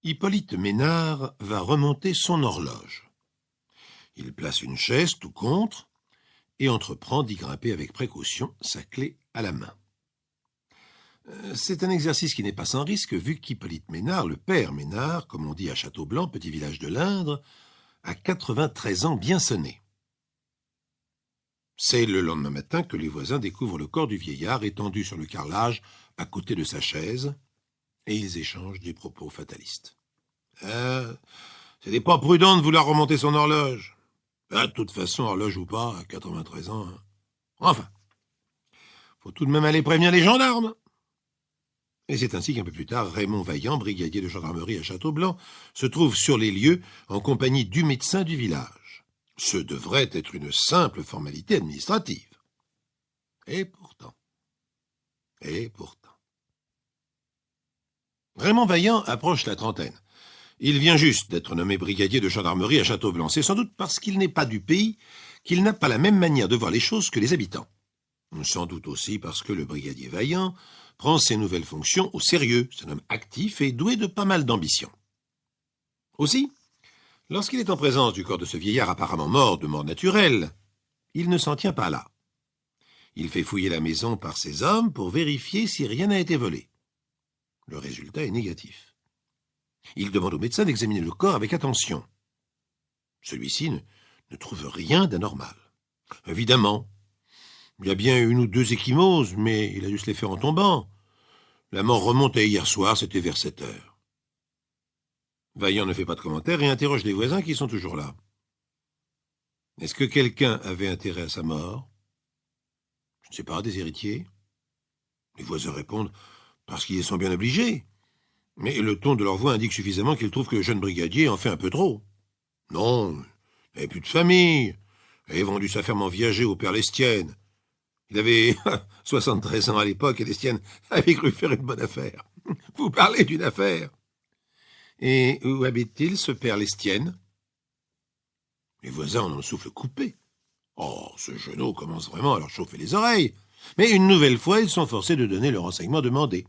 Hippolyte Ménard va remonter son horloge. Il place une chaise tout contre et entreprend d'y grimper avec précaution, sa clé à la main. C'est un exercice qui n'est pas sans risque, vu qu'Hippolyte Ménard, le père Ménard, comme on dit à Châteaublanc, petit village de l'Indre, a 93 ans bien sonnés. C'est le lendemain matin que les voisins découvrent le corps du vieillard étendu sur le carrelage à côté de sa chaise, et ils échangent des propos fatalistes. « Ce n'est pas prudent de vouloir remonter son horloge. De toute façon, horloge ou pas, à 93 ans... Enfin, faut tout de même aller prévenir les gendarmes. » Et c'est ainsi qu'un peu plus tard, Raymond Vaillant, brigadier de gendarmerie à Châteaublanc, se trouve sur les lieux en compagnie du médecin du village. Ce devrait être une simple formalité administrative. Et pourtant... Raymond Vaillant approche la trentaine. Il vient juste d'être nommé brigadier de gendarmerie à Châteaublanc. C'est sans doute parce qu'il n'est pas du pays qu'il n'a pas la même manière de voir les choses que les habitants. Sans doute aussi parce que le brigadier Vaillant prend ses nouvelles fonctions au sérieux. C'est un homme actif et doué de pas mal d'ambition. Aussi, lorsqu'il est en présence du corps de ce vieillard apparemment mort de mort naturelle, il ne s'en tient pas là. Il fait fouiller la maison par ses hommes pour vérifier si rien n'a été volé. Le résultat est négatif. Il demande au médecin d'examiner le corps avec attention. Celui-ci ne trouve rien d'anormal. Évidemment, il y a bien une ou deux ecchymoses, mais il a dû se les faire en tombant. La mort remonte à hier soir, c'était vers 7 heures. Vaillant ne fait pas de commentaire et interroge les voisins qui sont toujours là. Est-ce que quelqu'un avait intérêt à sa mort? Je ne sais pas, des héritiers? Les voisins répondent parce qu'ils sont bien obligés. Mais le ton de leur voix indique suffisamment qu'ils trouvent que le jeune brigadier en fait un peu trop. Non, il n'avait plus de famille. Il avait vendu sa ferme en viager au père Lestienne. Il avait 73 ans à l'époque et Lestienne avait cru faire une bonne affaire. Vous parlez d'une affaire. Et où habite-t-il, ce père Lestienne? Les voisins en ont le souffle coupé. Oh, ce genou commence vraiment à leur chauffer les oreilles. Mais une nouvelle fois, ils sont forcés de donner le renseignement demandé.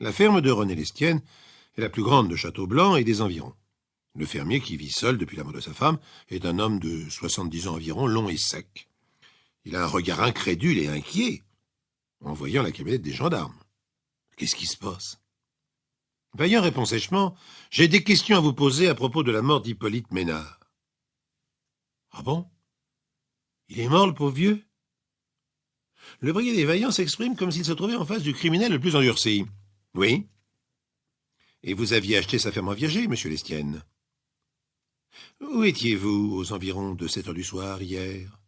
La ferme de René Lestienne est la plus grande de Châteaublanc et des environs. Le fermier, qui vit seul depuis la mort de sa femme, est un homme de 70 ans environ, long et sec. Il a un regard incrédule et inquiet en voyant la camionnette des gendarmes. Qu'est-ce qui se passe? Vaillant répond sèchement: « J'ai des questions à vous poser à propos de la mort d'Hippolyte Ménard. » Ah bon? Il est mort, le pauvre vieux? Le brigadier Vaillant s'exprime comme s'il se trouvait en face du criminel le plus endurci. « Oui. Et vous aviez acheté sa ferme en viager, monsieur Lestienne? Où étiez-vous aux environs de 7 heures du soir, hier? »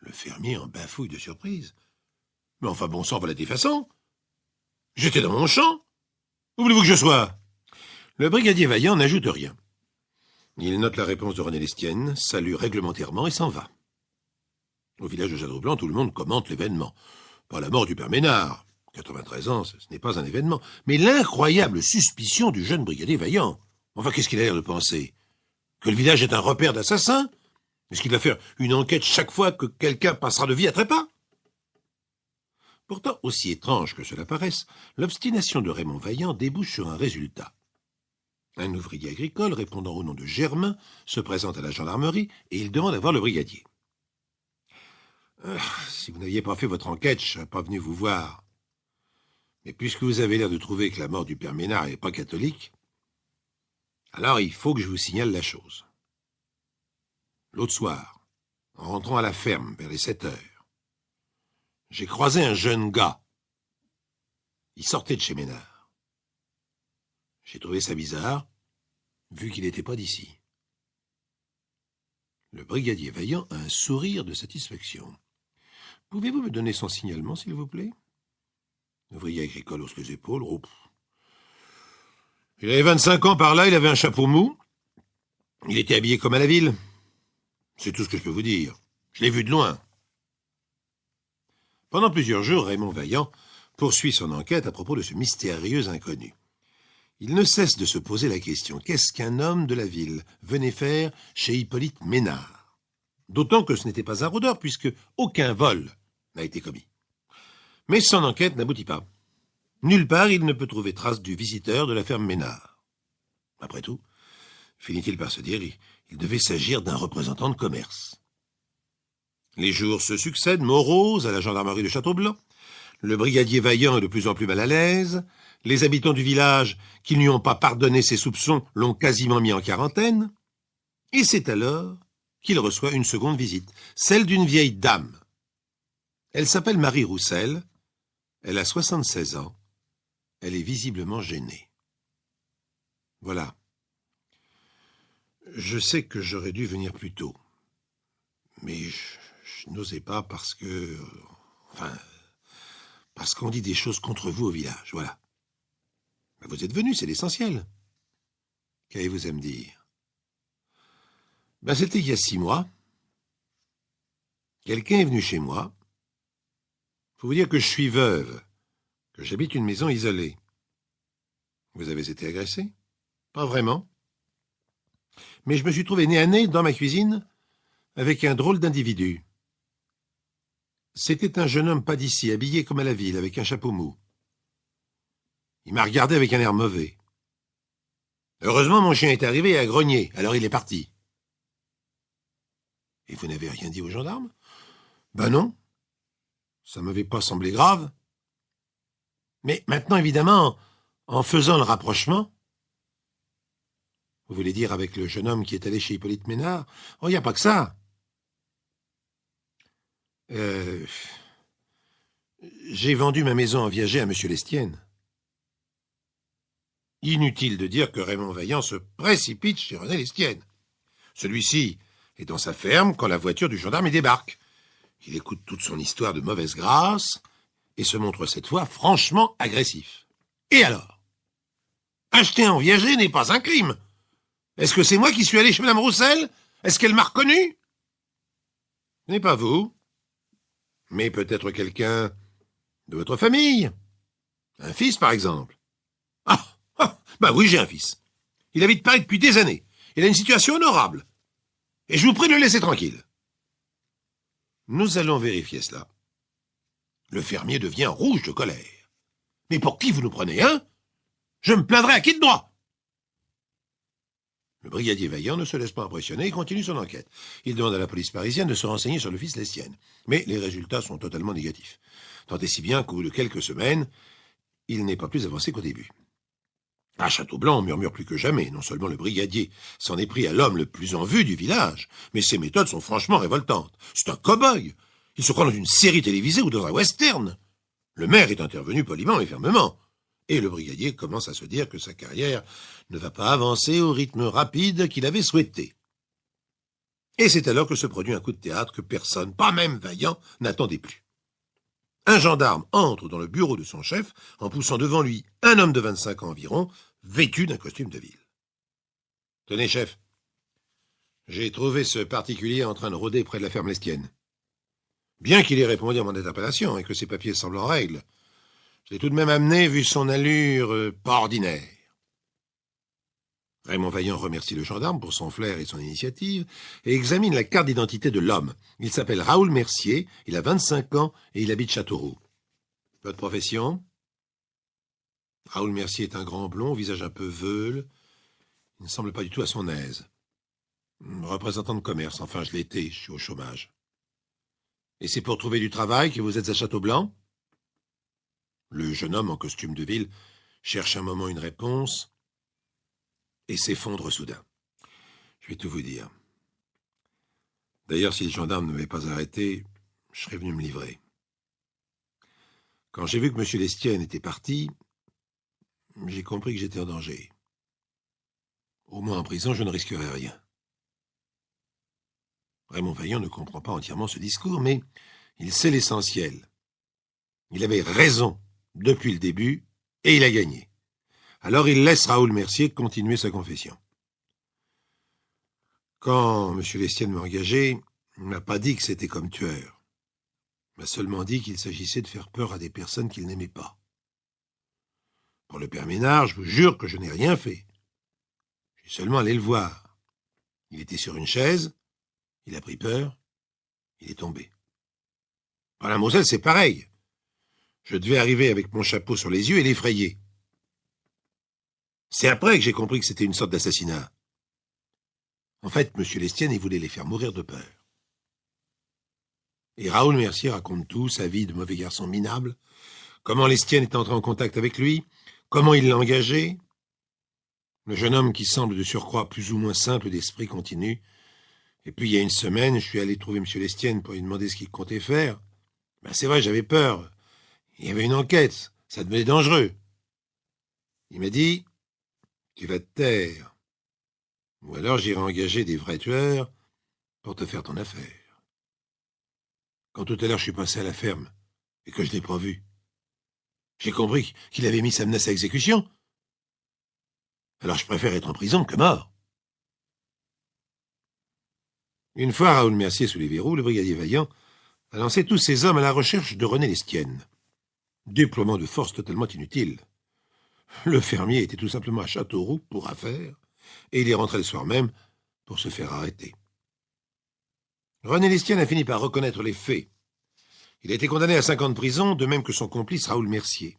Le fermier en bafouille de surprise. « Mais enfin, bon sang, voilà des façons. J'étais dans mon champ. Où voulez-vous que je sois? » Le brigadier Vaillant n'ajoute rien. Il note la réponse de René Lestienne, salue réglementairement et s'en va. Au village de Châteaublanc, tout le monde commente l'événement. Pas la mort du père Ménard. 93 ans, ce n'est pas un événement. Mais l'incroyable suspicion du jeune brigadier Vaillant. Enfin, qu'est-ce qu'il a l'air de penser? Que le village est un repère d'assassins? Est-ce qu'il va faire une enquête chaque fois que quelqu'un passera de vie à trépas? Pourtant, aussi étrange que cela paraisse, l'obstination de Raymond Vaillant débouche sur un résultat. Un ouvrier agricole, répondant au nom de Germain, se présente à la gendarmerie et il demande à voir le brigadier. Si vous n'aviez pas fait votre enquête, je ne serais pas venu vous voir. Mais puisque vous avez l'air de trouver que la mort du père Ménard n'est pas catholique, alors il faut que je vous signale la chose. L'autre soir, en rentrant à la ferme vers les 7 heures, j'ai croisé un jeune gars. Il sortait de chez Ménard. J'ai trouvé ça bizarre, vu qu'il n'était pas d'ici. Le brigadier Vaillant a un sourire de satisfaction. Pouvez-vous me donner son signalement, s'il vous plaît? L'ouvrier agricole hausse les épaules. Oh. Il avait 25 ans par là, il avait un chapeau mou. Il était habillé comme à la ville. C'est tout ce que je peux vous dire. Je l'ai vu de loin. Pendant plusieurs jours, Raymond Vaillant poursuit son enquête à propos de ce mystérieux inconnu. Il ne cesse de se poser la question: qu'est-ce qu'un homme de la ville venait faire chez Hippolyte Ménard? D'autant que ce n'était pas un rôdeur, puisque aucun vol n'a été commis. Mais son enquête n'aboutit pas. Nulle part il ne peut trouver trace du visiteur de la ferme Ménard. Après tout, finit-il par se dire, il devait s'agir d'un représentant de commerce. Les jours se succèdent moroses à la gendarmerie de Châteaublanc. Le brigadier Vaillant est de plus en plus mal à l'aise. Les habitants du village, qui ne lui ont pas pardonné ses soupçons, l'ont quasiment mis en quarantaine. Et c'est alors qu'il reçoit une seconde visite, celle d'une vieille dame. Elle s'appelle Marie Roussel. Elle a 76 ans. Elle est visiblement gênée. Voilà. Je sais que j'aurais dû venir plus tôt. Mais je n'osais pas parce que... parce qu'on dit des choses contre vous au village, voilà. Mais vous êtes venu, c'est l'essentiel. Qu'avez-vous à me dire? C'était il y a 6 mois. Quelqu'un est venu chez moi. Faut vous dire que je suis veuve, que j'habite une maison isolée. Vous avez été agressé? Pas vraiment. Mais je me suis trouvé nez à nez dans ma cuisine avec un drôle d'individu. C'était un jeune homme pas d'ici, habillé comme à la ville, avec un chapeau mou. Il m'a regardé avec un air mauvais. Heureusement, mon chien est arrivé et a grogné, alors il est parti. Et vous n'avez rien dit aux gendarmes? Non. Ça m'avait pas semblé grave. Mais maintenant, évidemment, en faisant le rapprochement... Vous voulez dire avec le jeune homme qui est allé chez Hippolyte Ménard? Oh, il n'y a pas que ça. J'ai vendu ma maison en viager à M. Lestienne. Inutile de dire que Raymond Vaillant se précipite chez René Lestienne. Celui-ci est dans sa ferme quand la voiture du gendarme y débarque. Il écoute toute son histoire de mauvaise grâce et se montre cette fois franchement agressif. Et alors? Acheter en viager n'est pas un crime. Est-ce que c'est moi qui suis allé chez Mme Roussel? Est-ce qu'elle m'a reconnu? Ce n'est pas vous, mais peut-être quelqu'un de votre famille. Un fils, par exemple. Oui, j'ai un fils. Il habite Paris depuis des années. Il a une situation honorable. Et je vous prie de le laisser tranquille. Nous allons vérifier cela. Le fermier devient rouge de colère. Mais pour qui vous nous prenez, hein? Je me plaindrai à qui de droit? Le brigadier Vaillant ne se laisse pas impressionner et continue son enquête. Il demande à la police parisienne de se renseigner sur le fils Lestienne. Mais les résultats sont totalement négatifs. Tant et si bien qu'au bout de quelques semaines, il n'est pas plus avancé qu'au début. À Châteaublanc, on murmure plus que jamais. Non seulement le brigadier s'en est pris à l'homme le plus en vue du village, mais ses méthodes sont franchement révoltantes. C'est un cow-boy. Il se croit dans une série télévisée ou dans un western. Le maire est intervenu poliment mais fermement. Et le brigadier commence à se dire que sa carrière ne va pas avancer au rythme rapide qu'il avait souhaité. Et c'est alors que se produit un coup de théâtre que personne, pas même Vaillant, n'attendait plus. Un gendarme entre dans le bureau de son chef en poussant devant lui un homme de 25 ans environ, vêtu d'un costume de ville. « Tenez, chef, j'ai trouvé ce particulier en train de rôder près de la ferme Lestienne. Bien qu'il ait répondu à mon interpellation et que ses papiers semblent en règle, je l'ai tout de même amené vu son allure pas ordinaire. » Raymond Vaillant remercie le gendarme pour son flair et son initiative et examine la carte d'identité de l'homme. Il s'appelle Raoul Mercier, il a 25 ans et il habite Châteauroux. Votre profession? Raoul Mercier est un grand blond, au visage un peu veule. Il ne semble pas du tout à son aise. Représentant de commerce, enfin je l'étais, je suis au chômage. Et c'est pour trouver du travail que vous êtes à Châteaublanc? Le jeune homme en costume de ville cherche un moment une réponse et s'effondre soudain. Je vais tout vous dire. D'ailleurs, si le gendarme ne m'avait pas arrêté, je serais venu me livrer. Quand j'ai vu que M. Lestienne était parti, j'ai compris que j'étais en danger. Au moins en prison, je ne risquerais rien. Raymond Vaillant ne comprend pas entièrement ce discours, mais il sait l'essentiel. Il avait raison depuis le début, et il a gagné. Alors il laisse Raoul Mercier continuer sa confession. Quand M. Lestienne m'a engagé, il ne m'a pas dit que c'était comme tueur. Il m'a seulement dit qu'il s'agissait de faire peur à des personnes qu'il n'aimait pas. Pour le père Ménard, je vous jure que je n'ai rien fait. Je suis seulement allé le voir. Il était sur une chaise, il a pris peur, il est tombé. Par la Moselle, c'est pareil. Je devais arriver avec mon chapeau sur les yeux et l'effrayer. C'est après que j'ai compris que c'était une sorte d'assassinat. En fait, M. Lestienne, il voulait les faire mourir de peur. Et Raoul Mercier raconte tout, sa vie de mauvais garçon minable, comment Lestienne est entré en contact avec lui, comment il l'a engagé. Le jeune homme qui semble de surcroît plus ou moins simple d'esprit continue. Et puis, il y a une semaine, je suis allé trouver M. Lestienne pour lui demander ce qu'il comptait faire. Ben, c'est vrai, j'avais peur. Il y avait une enquête. Ça devenait dangereux. Il m'a dit, tu vas te taire. Ou alors j'irai engager des vrais tueurs pour te faire ton affaire. Quand tout à l'heure je suis passé à la ferme et que je l'ai pas vu, j'ai compris qu'il avait mis sa menace à exécution. Alors je préfère être en prison que mort. Une fois Raoul Mercier sous les verrous, le brigadier Vaillant a lancé tous ses hommes à la recherche de René Lestienne. Déploiement de force totalement inutile. Le fermier était tout simplement à Châteauroux pour affaire, et il est rentré le soir même pour se faire arrêter. René Lestienne a fini par reconnaître les faits. Il a été condamné à 5 ans de prison, de même que son complice Raoul Mercier.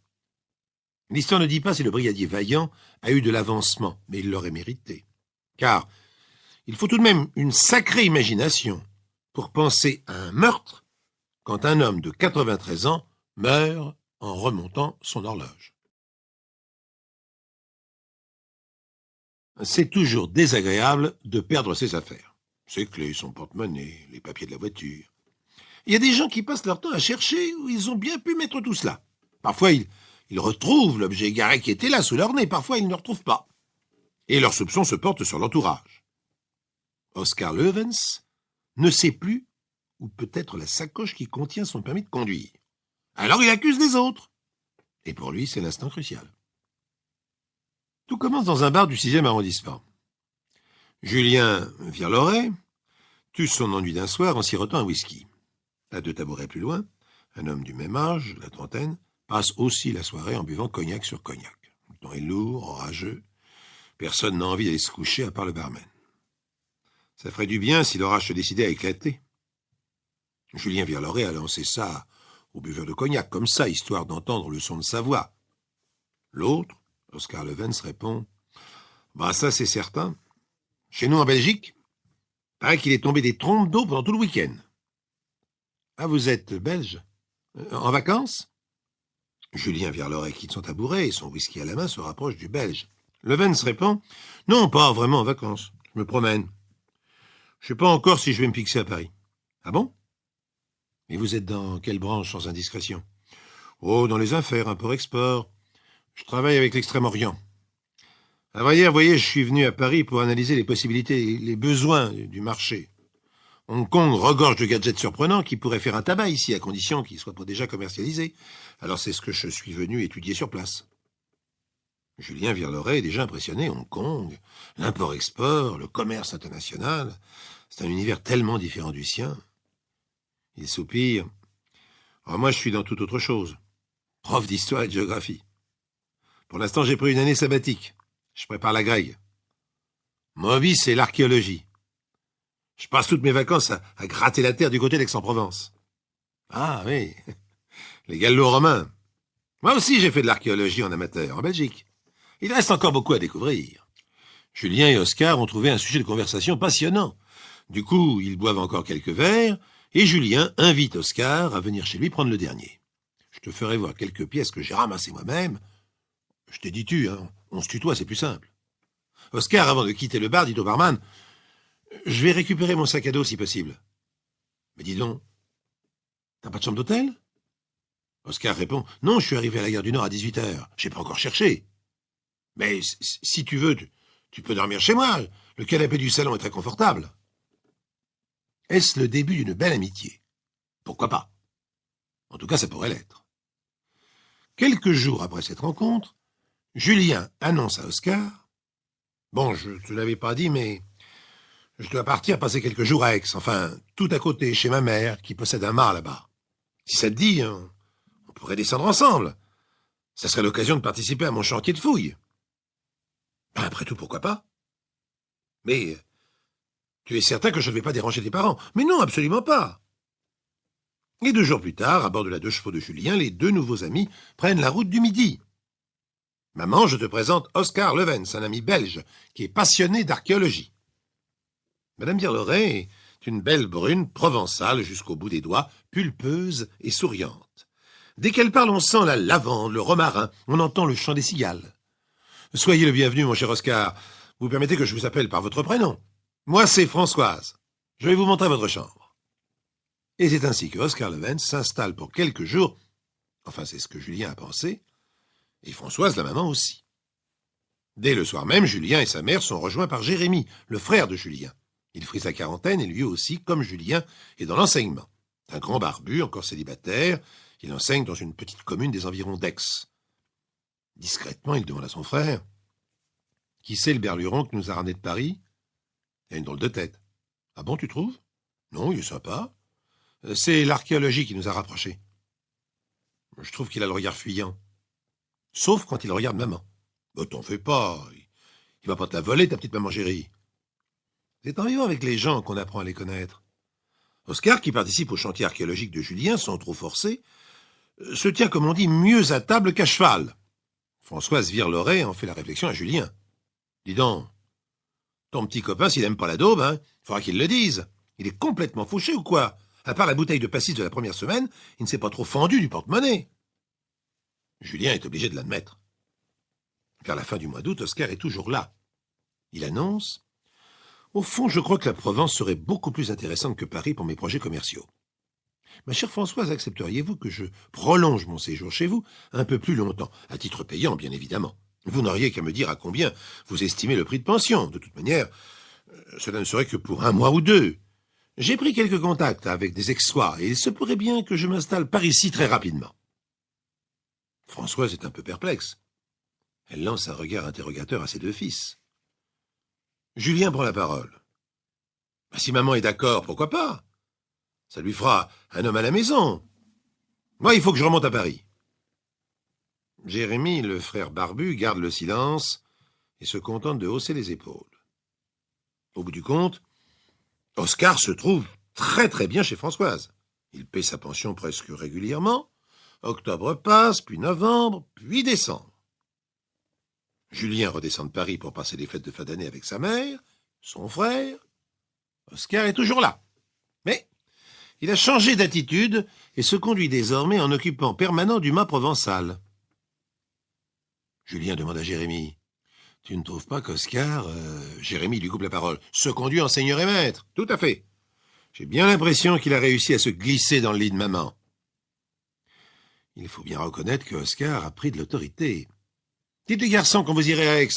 L'histoire ne dit pas si le brigadier Vaillant a eu de l'avancement, mais il l'aurait mérité. Car il faut tout de même une sacrée imagination pour penser à un meurtre quand un homme de 93 ans meurt en remontant son horloge. C'est toujours désagréable de perdre ses affaires. Ses clés, son porte-monnaie, les papiers de la voiture. Il y a des gens qui passent leur temps à chercher où ils ont bien pu mettre tout cela. Parfois, ils retrouvent l'objet égaré qui était là sous leur nez. Parfois, ils ne le retrouvent pas. Et leurs soupçons se portent sur l'entourage. Oscar Levens ne sait plus où peut être la sacoche qui contient son permis de conduire. Alors il accuse les autres. Et pour lui, c'est l'instant crucial. Tout commence dans un bar du 6e arrondissement. Julien Virloret tue son ennui d'un soir en sirotant un whisky. À 2 tabourets plus loin, un homme du même âge, la trentaine, passe aussi la soirée en buvant cognac sur cognac. Le temps est lourd, orageux. Personne n'a envie d'aller se coucher à part le barman. Ça ferait du bien si l'orage se décidait à éclater. Julien Virloret a lancé ça au buveur de cognac, comme ça, histoire d'entendre le son de sa voix. L'autre, Oscar Levens, répond « Bah ça, c'est certain. Chez nous, en Belgique, paraît qu'il est tombé des trompes d'eau pendant tout le week-end. » « Ah, vous êtes belge? En vacances ?» Julien Virloret quitte son tabouret et son whisky à la main se rapproche du belge. Levens répond « Non, pas vraiment en vacances. Je me promène. Je sais pas encore si je vais me fixer à Paris. »« Ah bon? Et vous êtes dans quelle branche sans indiscrétion? »« Oh, dans les affaires, import-export. Je travaille avec l'Extrême-Orient. À vrai dire, vous voyez, je suis venu à Paris pour analyser les possibilités, les besoins du marché. Hong Kong regorge de gadgets surprenants qui pourraient faire un tabac ici, à condition qu'ils ne soient pas déjà commercialisés. Alors c'est ce que je suis venu étudier sur place. » Julien Virloret est déjà impressionné. Hong Kong, l'import-export, le commerce international, c'est un univers tellement différent du sien. Il soupire. Alors moi, je suis dans toute autre chose. Prof d'histoire et de géographie. Pour l'instant, j'ai pris une année sabbatique. Je prépare la grègue. Mon hobby, c'est l'archéologie. Je passe toutes mes vacances à gratter la terre du côté d'Aix-en-Provence. Ah oui, les gallo-romains. Moi aussi, j'ai fait de l'archéologie en amateur, en Belgique. Il reste encore beaucoup à découvrir. Julien et Oscar ont trouvé un sujet de conversation passionnant. Du coup, ils boivent encore quelques verres, et Julien invite Oscar à venir chez lui prendre le dernier. Je te ferai voir quelques pièces que j'ai ramassées moi-même. Je t'ai dit tu, hein, on se tutoie, c'est plus simple. Oscar, avant de quitter le bar, dit au barman « Je vais récupérer mon sac à dos si possible. » « Mais dis donc, t'as pas de chambre d'hôtel ?» Oscar répond « Non, je suis arrivé à la gare du Nord à 18h. J'ai pas encore cherché. »« Mais si tu veux, tu peux dormir chez moi. Le canapé du salon est très confortable. » Est-ce le début d'une belle amitié? Pourquoi pas? En tout cas, ça pourrait l'être. Quelques jours après cette rencontre, Julien annonce à Oscar « Bon, je te l'avais pas dit, mais je dois partir passer quelques jours à Aix, enfin, tout à côté, chez ma mère, qui possède un mare là-bas. Si ça te dit, on pourrait descendre ensemble. Ça serait l'occasion de participer à mon chantier de fouilles. » Ben, après tout, pourquoi pas? Mais tu es certain que je ne vais pas déranger tes parents? Mais non, absolument pas. Et 2 jours plus tard, à bord de la 2 chevaux de Julien, les 2 nouveaux amis prennent la route du Midi. Maman, je te présente Oscar Levens, un ami belge qui est passionné d'archéologie. Madame Virloret est une belle brune provençale jusqu'au bout des doigts, pulpeuse et souriante. Dès qu'elle parle, on sent la lavande, le romarin, on entend le chant des cigales. Soyez le bienvenu, mon cher Oscar. Vous permettez que je vous appelle par votre prénom. Moi, c'est Françoise. Je vais vous montrer votre chambre. Et c'est ainsi que Oscar Levens s'installe pour quelques jours, enfin c'est ce que Julien a pensé, et Françoise, la maman aussi. Dès le soir même, Julien et sa mère sont rejoints par Jérémie, le frère de Julien. Il frise sa quarantaine et lui aussi, comme Julien, est dans l'enseignement. Un grand barbu, encore célibataire, il enseigne dans une petite commune des environs d'Aix. Discrètement, il demande à son frère « Qui c'est le berluron qui nous a ramenés de Paris ?» Il a une drôle de tête. « Ah bon, tu trouves ?»« Non, il est sympa. C'est l'archéologie qui nous a rapprochés. » Je trouve qu'il a le regard fuyant. Sauf quand il regarde maman. « T'en fais pas, il va pas te la voler, ta petite maman chérie. » C'est en vivant avec les gens qu'on apprend à les connaître. Oscar, qui participe au chantier archéologique de Julien sans trop forcer, se tient, comme on dit, mieux à table qu'à cheval. Françoise Virloret en fait la réflexion à Julien. « Dis donc, ton petit copain, s'il aime pas la daube, faudra qu'il le dise. Il est complètement fauché ou quoi? À part la bouteille de pastis de la première semaine, il ne s'est pas trop fendu du porte-monnaie. » Julien est obligé de l'admettre. Vers la fin du mois d'août, Oscar est toujours là. Il annonce « Au fond, je crois que la Provence serait beaucoup plus intéressante que Paris pour mes projets commerciaux. Ma chère Françoise, accepteriez-vous que je prolonge mon séjour chez vous un peu plus longtemps, à titre payant, bien évidemment? Vous n'auriez qu'à me dire à combien vous estimez le prix de pension. De toute manière, cela ne serait que pour 1 mois ou 2. J'ai pris quelques contacts avec des ex-soirs et il se pourrait bien que je m'installe par ici très rapidement. » Françoise est un peu perplexe. Elle lance un regard interrogateur à ses 2 fils. Julien prend la parole. « Si maman est d'accord, pourquoi pas? Ça lui fera un homme à la maison. Moi, il faut que je remonte à Paris. » Jérémie, le frère barbu, garde le silence et se contente de hausser les épaules. Au bout du compte, Oscar se trouve très très bien chez Françoise. Il paie sa pension presque régulièrement. Octobre passe, puis novembre, puis décembre. Julien redescend de Paris pour passer les fêtes de fin d'année avec sa mère, son frère. Oscar est toujours là. Mais il a changé d'attitude et se conduit désormais en occupant permanent du mât provençal. Julien demande à Jérémie. « Tu ne trouves pas qu'Oscar... » Jérémie lui coupe la parole. « Se conduit en seigneur et maître. » Tout à fait. J'ai bien l'impression qu'il a réussi à se glisser dans le lit de maman. Il faut bien reconnaître que Oscar a pris de l'autorité. « Dites les garçons, quand vous irez à Aix,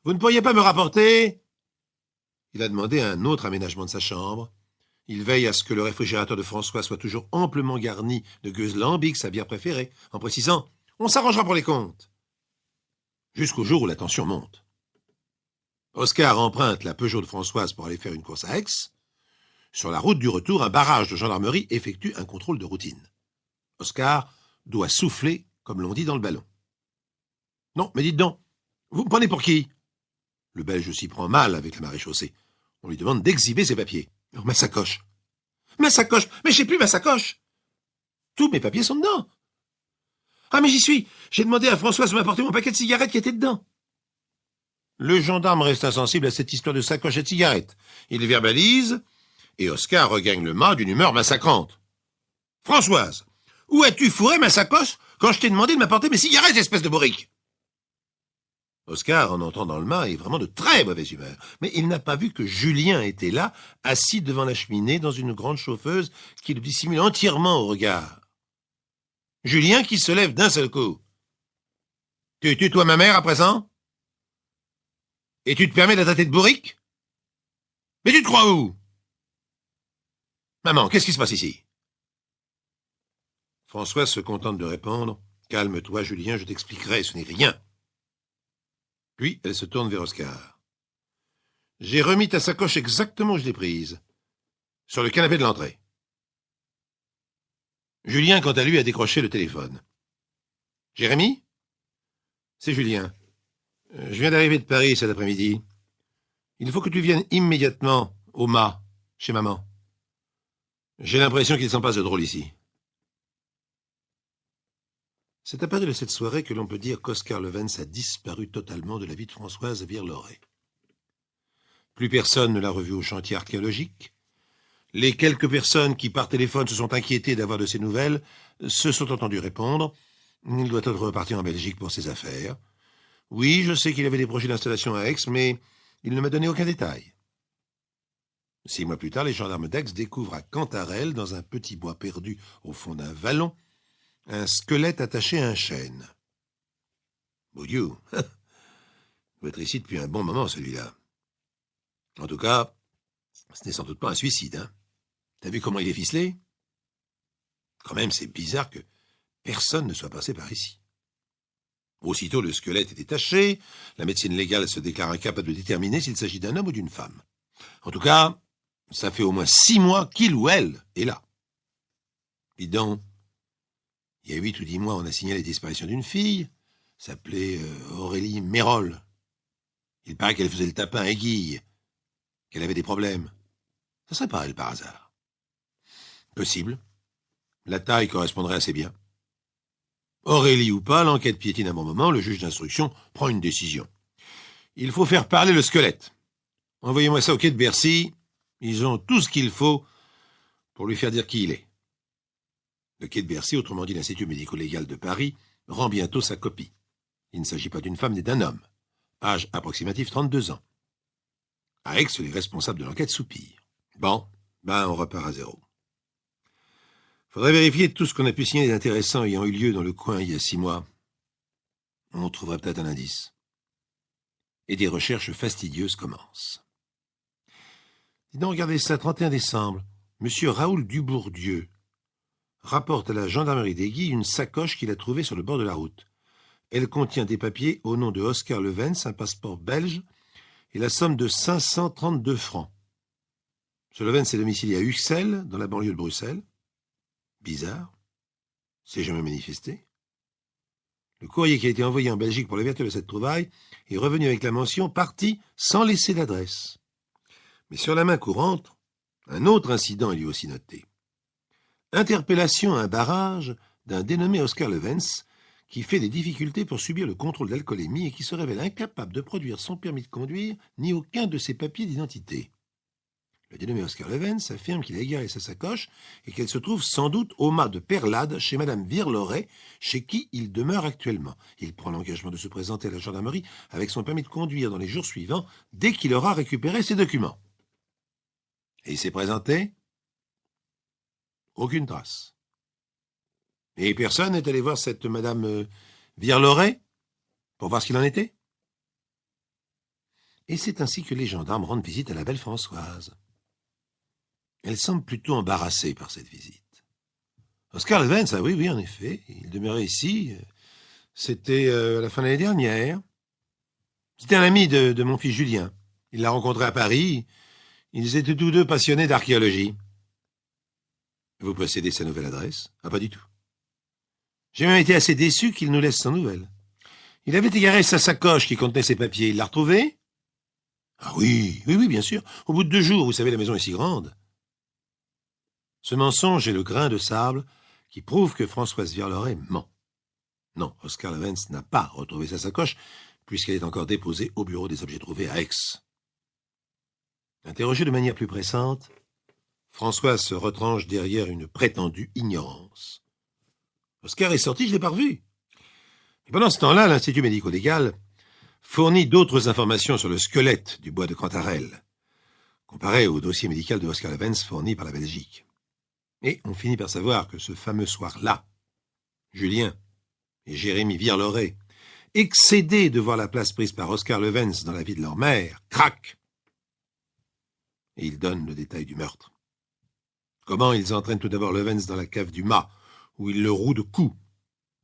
vous ne pourriez pas me rapporter ?» Il a demandé un autre aménagement de sa chambre. Il veille à ce que le réfrigérateur de François soit toujours amplement garni de gueuses lambic, sa bière préférée, en précisant « On s'arrangera pour les comptes ». Jusqu'au jour où la tension monte. Oscar emprunte la Peugeot de Françoise pour aller faire une course à Aix. Sur la route du retour, un barrage de gendarmerie effectue un contrôle de routine. Oscar doit souffler, comme l'on dit dans le ballon. « Non, mais dites donc, vous me prenez pour qui ?» Le Belge s'y prend mal avec la maréchaussée. On lui demande d'exhiber ses papiers. « Ma sacoche. Ma sacoche. Mais j'ai plus ma sacoche. Tous mes papiers sont dedans. Ah, mais j'y suis. J'ai demandé à Françoise de m'apporter mon paquet de cigarettes qui était dedans. » Le gendarme reste insensible à cette histoire de sacoche et de cigarettes. Il verbalise, et Oscar regagne le mât d'une humeur massacrante. « Françoise, où as-tu fourré ma sacoche quand je t'ai demandé de m'apporter mes cigarettes, espèce de bourrique ?» Oscar, en entrant dans le mât, est vraiment de très mauvaise humeur. Mais il n'a pas vu que Julien était là, assis devant la cheminée, dans une grande chauffeuse qui le dissimule entièrement au regard. Julien qui se lève d'un seul coup. « Tu tutoies ma mère à présent? Et tu te permets de la traiter de bourrique? Mais tu te crois où? Maman, qu'est-ce qui se passe ici? » François se contente de répondre. « Calme-toi, Julien, je t'expliquerai, ce n'est rien. » Puis elle se tourne vers Oscar. « J'ai remis ta sacoche exactement où je l'ai prise, sur le canapé de l'entrée. » Julien, quant à lui, a décroché le téléphone. « Jérémie? C'est Julien. Je viens d'arriver de Paris cet après-midi. Il faut que tu viennes immédiatement au mât, chez maman. J'ai l'impression qu'il s'en passe de drôle ici. C'est à partir de cette soirée que l'on peut dire qu'Oscar Levens a disparu totalement de la vie de Françoise Virloret. Plus personne ne l'a revu au chantier archéologique. Les quelques personnes qui, par téléphone, se sont inquiétées d'avoir de ses nouvelles se sont entendues répondre « Il doit être reparti en Belgique pour ses affaires. Oui, je sais qu'il avait des projets d'installation à Aix, mais il ne m'a donné aucun détail. » 6 mois plus tard, les gendarmes d'Aix découvrent à Cantarelle, dans un petit bois perdu au fond d'un vallon, un squelette attaché à un chêne. Boudiou, il doit être ici depuis un bon moment, celui-là. En tout cas, ce n'est sans doute pas un suicide, hein. T'as vu comment il est ficelé? Quand même, c'est bizarre que personne ne soit passé par ici. Aussitôt, le squelette est détaché, la médecine légale se déclare incapable de déterminer s'il s'agit d'un homme ou d'une femme. En tout cas, ça fait au moins 6 mois qu'il ou elle est là. Dis donc, il y a 8 ou 10 mois, on a signalé la disparition d'une fille, s'appelait Aurélie Mérol. Il paraît qu'elle faisait le tapin à aiguille, qu'elle avait des problèmes. Ça serait pas elle par hasard. Possible. La taille correspondrait assez bien. Aurélie ou pas, l'enquête piétine à un bon moment, le juge d'instruction prend une décision. Il faut faire parler le squelette. Envoyez-moi ça au quai de Bercy. Ils ont tout ce qu'il faut pour lui faire dire qui il est. Le quai de Bercy, autrement dit l'Institut médico-légal de Paris, rend bientôt sa copie. Il ne s'agit pas d'une femme ni d'un homme. Âge approximatif 32 ans. À Aix, les responsables de l'enquête soupirent. Bon, on repart à zéro. Faudrait vérifier tout ce qu'on a pu signaler d'intéressant ayant eu lieu dans le coin il y a 6 mois. On trouverait peut-être un indice. Et des recherches fastidieuses commencent. Dis donc, regardez ça, 31 décembre. Monsieur Raoul Dubourdieu rapporte à la gendarmerie d'Aiguille une sacoche qu'il a trouvée sur le bord de la route. Elle contient des papiers au nom de Oscar Levens, un passeport belge, et la somme de 532 francs. Ce Levens est domicilié à Uxelles, dans la banlieue de Bruxelles. Bizarre. C'est jamais manifesté. Le courrier qui a été envoyé en Belgique pour l'ouverture de cette trouvaille est revenu avec la mention « parti sans laisser d'adresse ». Mais sur la main courante, un autre incident est lui aussi noté. Interpellation à un barrage d'un dénommé Oscar Levens qui fait des difficultés pour subir le contrôle d'alcoolémie et qui se révèle incapable de produire son permis de conduire ni aucun de ses papiers d'identité. Le dénommé Oscar Levens affirme qu'il a égaré sa sacoche et qu'elle se trouve sans doute au mât de Perlade chez Madame Virloret, chez qui il demeure actuellement. Il prend l'engagement de se présenter à la gendarmerie avec son permis de conduire dans les jours suivants, dès qu'il aura récupéré ses documents. Et il s'est présenté? Aucune trace. Et personne n'est allé voir cette Madame Virloret pour voir ce qu'il en était? Et c'est ainsi que les gendarmes rendent visite à la belle Françoise. Elle semble plutôt embarrassée par cette visite. Oscar Levens, oui, en effet, il demeurait ici. C'était à la fin de l'année dernière. C'était un ami de mon fils Julien. Il l'a rencontré à Paris. Ils étaient tous deux passionnés d'archéologie. Vous possédez sa nouvelle adresse? Ah, pas du tout. J'ai même été assez déçu qu'il nous laisse sans nouvelles. Il avait égaré sa sacoche qui contenait ses papiers. Il l'a retrouvée? Ah oui, bien sûr. Au bout de 2 jours, vous savez, la maison est si grande. Ce mensonge est le grain de sable qui prouve que Françoise Virloret ment. Non, Oscar Levens n'a pas retrouvé sa sacoche, puisqu'elle est encore déposée au bureau des objets trouvés à Aix. Interrogée de manière plus pressante, Françoise se retranche derrière une prétendue ignorance. Oscar est sorti, je l'ai pas revu. Et pendant ce temps-là, l'Institut médico-légal fournit d'autres informations sur le squelette du bois de Cantarelle, comparé au dossier médical de Oscar Levens fourni par la Belgique. Et on finit par savoir que ce fameux soir-là, Julien et Jérémy Virloret, excédés de voir la place prise par Oscar Levens dans la vie de leur mère, craquent. Et ils donnent le détail du meurtre. Comment ils entraînent tout d'abord Levens dans la cave du mât, où ils le rouent de coups.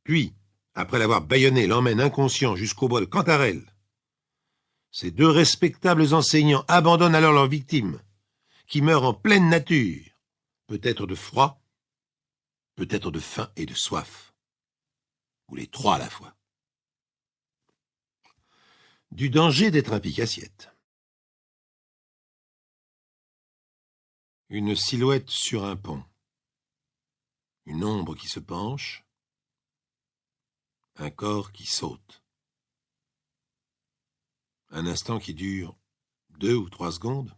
Puis, après l'avoir bâillonné, l'emmènent inconscient jusqu'au bois de Cantarelle. Ces 2 respectables enseignants abandonnent alors leur victime, qui meurt en pleine nature, peut-être de froid, peut-être de faim et de soif, ou les 3 à la fois. Du danger d'être un pique-assiette. Une silhouette sur un pont. Une ombre qui se penche. Un corps qui saute. Un instant qui dure 2 ou 3 secondes.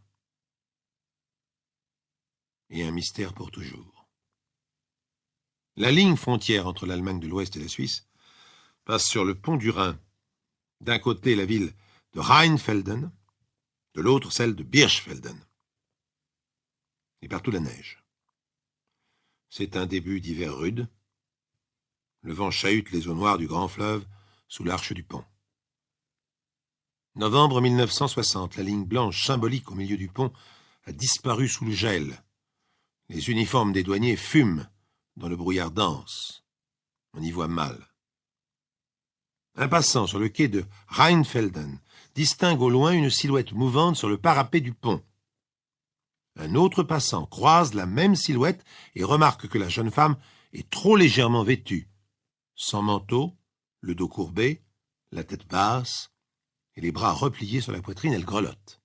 Et un mystère pour toujours. La ligne frontière entre l'Allemagne de l'Ouest et la Suisse passe sur le pont du Rhin. D'un côté, la ville de Rheinfelden, de l'autre, celle de Birchfelden. Et partout la neige. C'est un début d'hiver rude. Le vent chahute les eaux noires du grand fleuve sous l'arche du pont. Novembre 1960, la ligne blanche symbolique au milieu du pont a disparu sous le gel. Les uniformes des douaniers fument dans le brouillard dense. On y voit mal. Un passant sur le quai de Rheinfelden distingue au loin une silhouette mouvante sur le parapet du pont. Un autre passant croise la même silhouette et remarque que la jeune femme est trop légèrement vêtue. Sans manteau, le dos courbé, la tête basse et les bras repliés sur la poitrine, elle grelotte.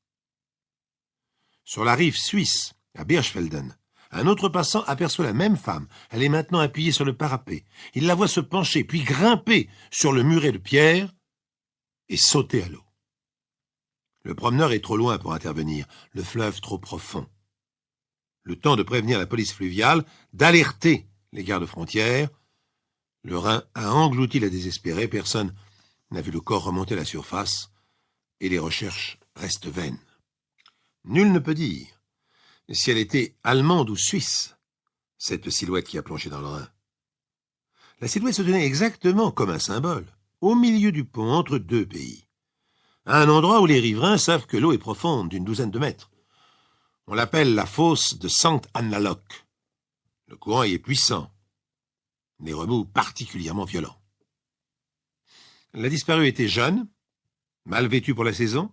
Sur la rive suisse, à Birchfelden, un autre passant aperçoit la même femme. Elle est maintenant appuyée sur le parapet. Il la voit se pencher, puis grimper sur le muret de pierre et sauter à l'eau. Le promeneur est trop loin pour intervenir, le fleuve trop profond. Le temps de prévenir la police fluviale, d'alerter les gardes-frontières. Le Rhin a englouti la désespérée, personne n'a vu le corps remonter à la surface, et les recherches restent vaines. Nul ne peut dire si elle était allemande ou suisse, cette silhouette qui a plongé dans le Rhin. La silhouette se tenait exactement comme un symbole, au milieu du pont, entre deux pays, à un endroit où les riverains savent que l'eau est profonde, d'une douzaine de mètres. On l'appelle la fosse de Sankt Anna-Loch. Le courant y est puissant, les remous particulièrement violents. La disparue était jeune, mal vêtue pour la saison.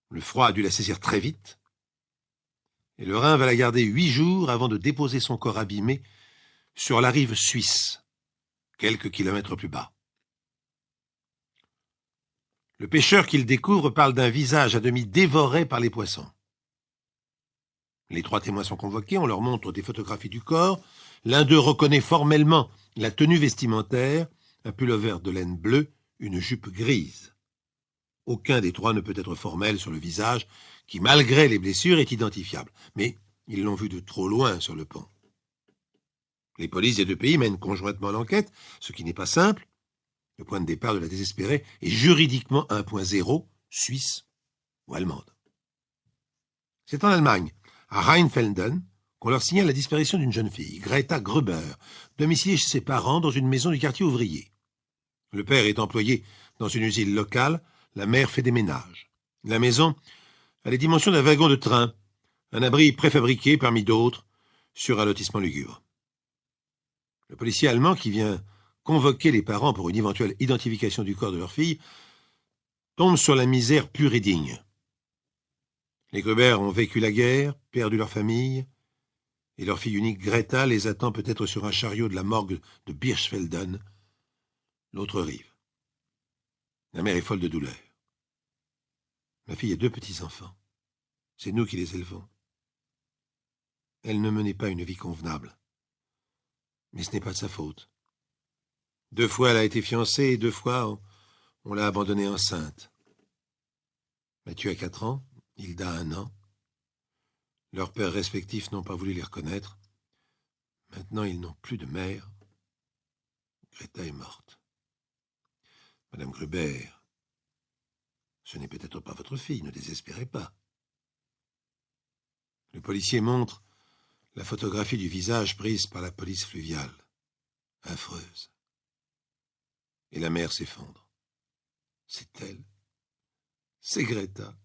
Le froid a dû la saisir très vite. Et le Rhin va la garder 8 jours avant de déposer son corps abîmé sur la rive suisse, quelques kilomètres plus bas. Le pêcheur qu'il découvre parle d'un visage à demi dévoré par les poissons. Les 3 témoins sont convoqués, on leur montre des photographies du corps. L'un d'eux reconnaît formellement la tenue vestimentaire, un pullover de laine bleue, une jupe grise. Aucun des 3 ne peut être formel sur le visage, qui, malgré les blessures, est identifiable. Mais ils l'ont vu de trop loin sur le pont. Les polices des 2 pays mènent conjointement l'enquête, ce qui n'est pas simple. Le point de départ de la désespérée est juridiquement un point zéro, suisse ou allemande. C'est en Allemagne, à Rheinfelden, qu'on leur signale la disparition d'une jeune fille, Greta Gruber, domiciliée chez ses parents dans une maison du quartier ouvrier. Le père est employé dans une usine locale, la mère fait des ménages. La maison a les dimensions d'un wagon de train, un abri préfabriqué parmi d'autres, sur un lotissement lugubre. Le policier allemand qui vient convoquer les parents pour une éventuelle identification du corps de leur fille tombe sur la misère pure et digne. Les Gruber ont vécu la guerre, perdu leur famille, et leur fille unique Greta les attend peut-être sur un chariot de la morgue de Birchfelden, l'autre rive. La mère est folle de douleur. Ma fille a 2 petits-enfants. C'est nous qui les élevons. Elle ne menait pas une vie convenable. Mais ce n'est pas de sa faute. 2 fois elle a été fiancée et 2 fois on l'a abandonnée enceinte. Mathieu a 4 ans, Hilda a 1 an. Leurs pères respectifs n'ont pas voulu les reconnaître. Maintenant, ils n'ont plus de mère. Greta est morte. Madame Gruber, ce n'est peut-être pas votre fille, ne désespérez pas. Le policier montre la photographie du visage prise par la police fluviale. Affreuse. Et la mer s'effondre. C'est elle. C'est Greta.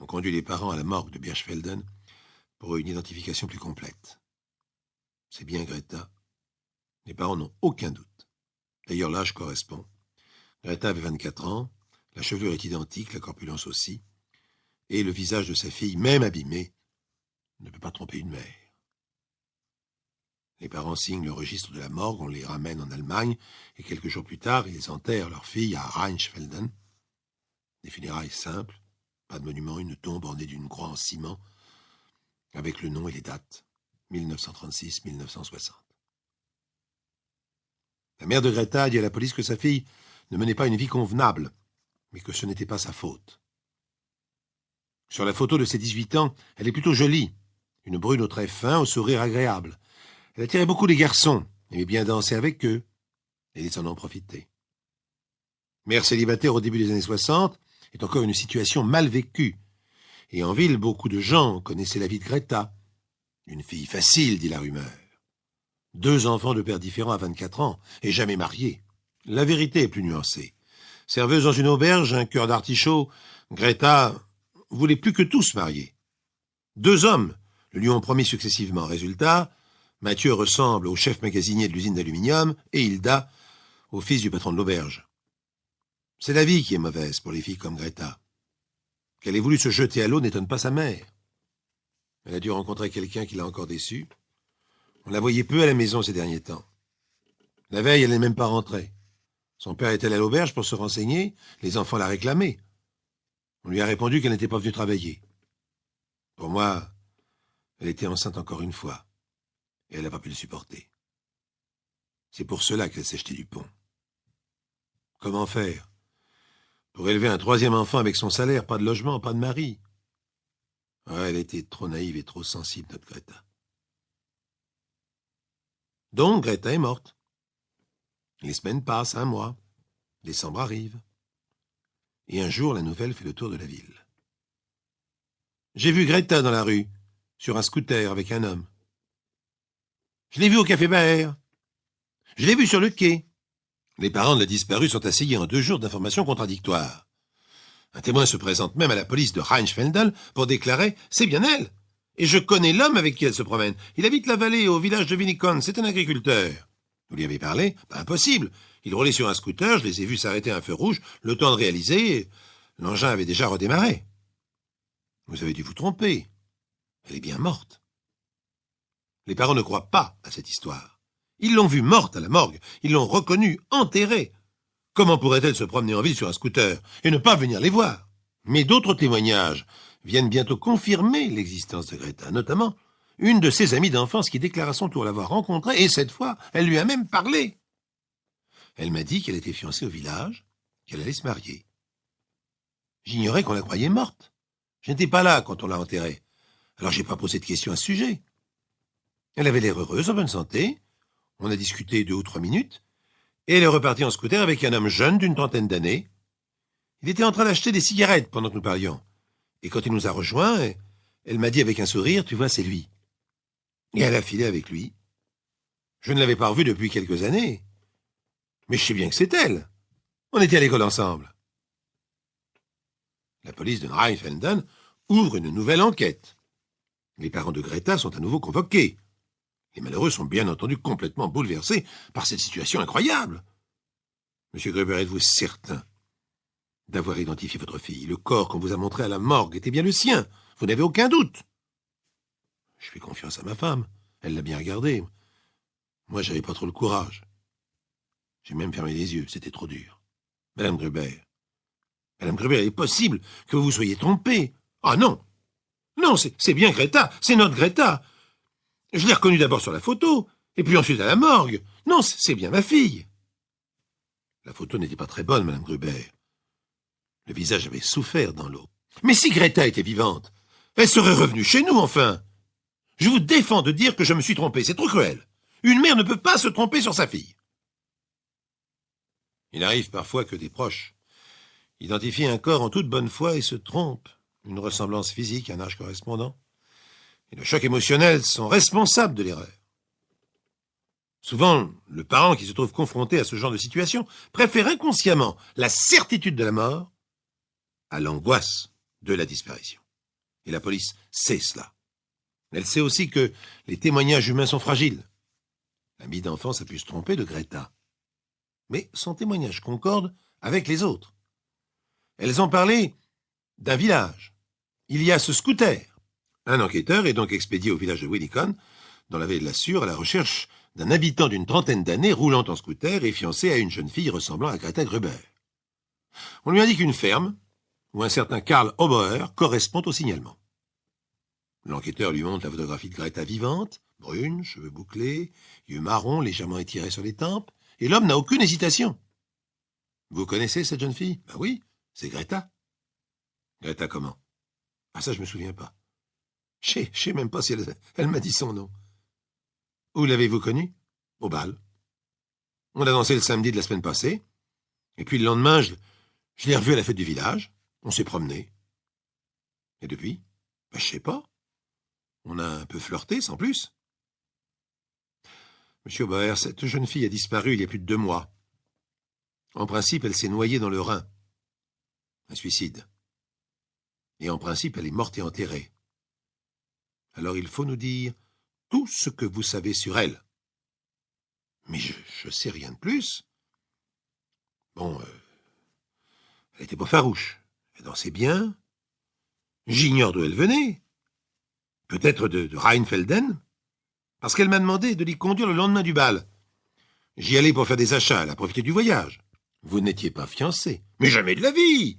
On conduit les parents à la morgue de Birchfelden pour une identification plus complète. C'est bien Greta. Les parents n'ont aucun doute. D'ailleurs, l'âge correspond. Greta avait 24 ans, la chevelure est identique, la corpulence aussi, et le visage de sa fille, même abîmé, ne peut pas tromper une mère. Les parents signent le registre de la morgue, on les ramène en Allemagne, et quelques jours plus tard, ils enterrent leur fille à Rheinfelden. Des funérailles simples, pas de monument, une tombe ornée d'une croix en ciment, avec le nom et les dates, 1936-1960. La mère de Greta a dit à la police que sa fille ne menait pas une vie convenable, mais que ce n'était pas sa faute. Sur la photo de ses 18 ans, elle est plutôt jolie. Une brune aux traits fins, au sourire agréable. Elle attirait beaucoup les garçons, aimait bien danser avec eux, et ils en ont profité. Mère célibataire au début des années 60 est encore une situation mal vécue. Et en ville, beaucoup de gens connaissaient la vie de Greta. Une fille facile, dit la rumeur. 2 enfants de pères différents à 24 ans, et jamais mariés. La vérité est plus nuancée. Serveuse dans une auberge, un cœur d'artichaut, Greta voulait plus que tous marier. 2 hommes le lui ont promis successivement. Résultat, Mathieu ressemble au chef magasinier de l'usine d'aluminium et Hilda au fils du patron de l'auberge. C'est la vie qui est mauvaise pour les filles comme Greta. Qu'elle ait voulu se jeter à l'eau n'étonne pas sa mère. Elle a dû rencontrer quelqu'un qui l'a encore déçue. On la voyait peu à la maison ces derniers temps. La veille, elle n'est même pas rentrée. Son père est allé à l'auberge pour se renseigner, les enfants la réclamaient. On lui a répondu qu'elle n'était pas venue travailler. Pour moi, elle était enceinte encore une fois, et elle n'a pas pu le supporter. C'est pour cela qu'elle s'est jetée du pont. Comment faire pour élever un 3e enfant avec son salaire, pas de logement, pas de mari? Elle était trop naïve et trop sensible, notre Greta. Donc, Greta est morte. Les semaines passent, 1 mois. Décembre arrive. Et un jour, la nouvelle fait le tour de la ville. J'ai vu Greta dans la rue, sur un scooter avec un homme. Je l'ai vu au Café Baer. Je l'ai vu sur le quai. Les parents de la disparue sont assaillis en 2 jours d'informations contradictoires. Un témoin se présente même à la police de Rheinfelden pour déclarer « C'est bien elle ! Et je connais l'homme avec qui elle se promène. Il habite la vallée, au village de Winnicott. C'est un agriculteur. » Vous lui avez parlé? Impossible. Il roulait sur un scooter, je les ai vus s'arrêter à un feu rouge, le temps de réaliser, l'engin avait déjà redémarré. Vous avez dû vous tromper. Elle est bien morte. Les parents ne croient pas à cette histoire. Ils l'ont vue morte à la morgue. Ils l'ont reconnue, enterrée. Comment pourrait-elle se promener en ville sur un scooter et ne pas venir les voir? Mais d'autres témoignages viennent bientôt confirmer l'existence de Greta, notamment une de ses amies d'enfance qui déclare à son tour l'avoir rencontrée, et cette fois, elle lui a même parlé. Elle m'a dit qu'elle était fiancée au village, qu'elle allait se marier. J'ignorais qu'on la croyait morte. Je n'étais pas là quand on l'a enterrée. Alors j'ai pas posé de questions à ce sujet. Elle avait l'air heureuse, en bonne santé. On a discuté 2 ou 3 minutes, et elle est repartie en scooter avec un homme jeune d'une 30aine d'années. Il était en train d'acheter des cigarettes pendant que nous parlions. Et quand il nous a rejoints, elle m'a dit avec un sourire, « Tu vois, c'est lui. » Et elle a filé avec lui. Je ne l'avais pas revu depuis quelques années. Mais je sais bien que c'est elle. On était à l'école ensemble. La police de Rheinfelden ouvre une nouvelle enquête. Les parents de Greta sont à nouveau convoqués. Les malheureux sont bien entendu complètement bouleversés par cette situation incroyable. Monsieur Gruber, êtes-vous certain d'avoir identifié votre fille? Le corps qu'on vous a montré à la morgue était bien le sien. Vous n'avez aucun doute. Je fais confiance à ma femme. Elle l'a bien regardé. Moi, j'avais pas trop le courage. J'ai même fermé les yeux. C'était trop dur. Madame Gruber, il est possible que vous vous soyez trompée. Ah non. Non, c'est bien Greta. C'est notre Greta. Je l'ai reconnue d'abord sur la photo, et puis ensuite à la morgue. Non, c'est bien ma fille. La photo n'était pas très bonne, Madame Gruber. Le visage avait souffert dans l'eau. Mais si Greta était vivante, elle serait revenue chez nous, enfin. Je vous défends de dire que je me suis trompé. C'est trop cruel. Une mère ne peut pas se tromper sur sa fille. Il arrive parfois que des proches identifient un corps en toute bonne foi et se trompent. Une ressemblance physique, un âge correspondant. Et le choc émotionnel sont responsables de l'erreur. Souvent, le parent qui se trouve confronté à ce genre de situation préfère inconsciemment la certitude de la mort à l'angoisse de la disparition. Et la police sait cela. Elle sait aussi que les témoignages humains sont fragiles. L'amie d'enfance a pu se tromper de Greta. Mais son témoignage concorde avec les autres. Elles ont parlé d'un village. Il y a ce scooter. Un enquêteur est donc expédié au village de Winnicott, dans la vallée de la Sûre, à la recherche d'un habitant d'une 30aine d'années roulant en scooter et fiancé à une jeune fille ressemblant à Greta Gruber. On lui indique une ferme où un certain Karl Oboer correspond au signalement. L'enquêteur lui montre la photographie de Greta vivante, brune, cheveux bouclés, yeux marrons légèrement étirés sur les tempes, et l'homme n'a aucune hésitation. Vous connaissez cette jeune fille? Ben oui, c'est Greta. Greta comment? Ah ça, je me souviens pas. Je sais même pas si elle m'a dit son nom. Où l'avez-vous connue? Au bal. On a dansé le samedi de la semaine passée, et puis le lendemain, je l'ai revue à la fête du village. On s'est promené. Et depuis? Ben, je sais pas. On a un peu flirté, sans plus. Monsieur Bauer, cette jeune fille a disparu il y a plus de 2 mois. En principe, elle s'est noyée dans le Rhin. Un suicide. Et en principe, elle est morte et enterrée. Alors il faut nous dire tout ce que vous savez sur elle. Mais je sais rien de plus. Bon, elle était pas farouche. Elle dansait bien. J'ignore d'où elle venait. Peut-être de Rheinfelden, parce qu'elle m'a demandé de l'y conduire le lendemain du bal. J'y allais pour faire des achats, elle a profité du voyage. Vous n'étiez pas fiancé. Mais jamais de la vie,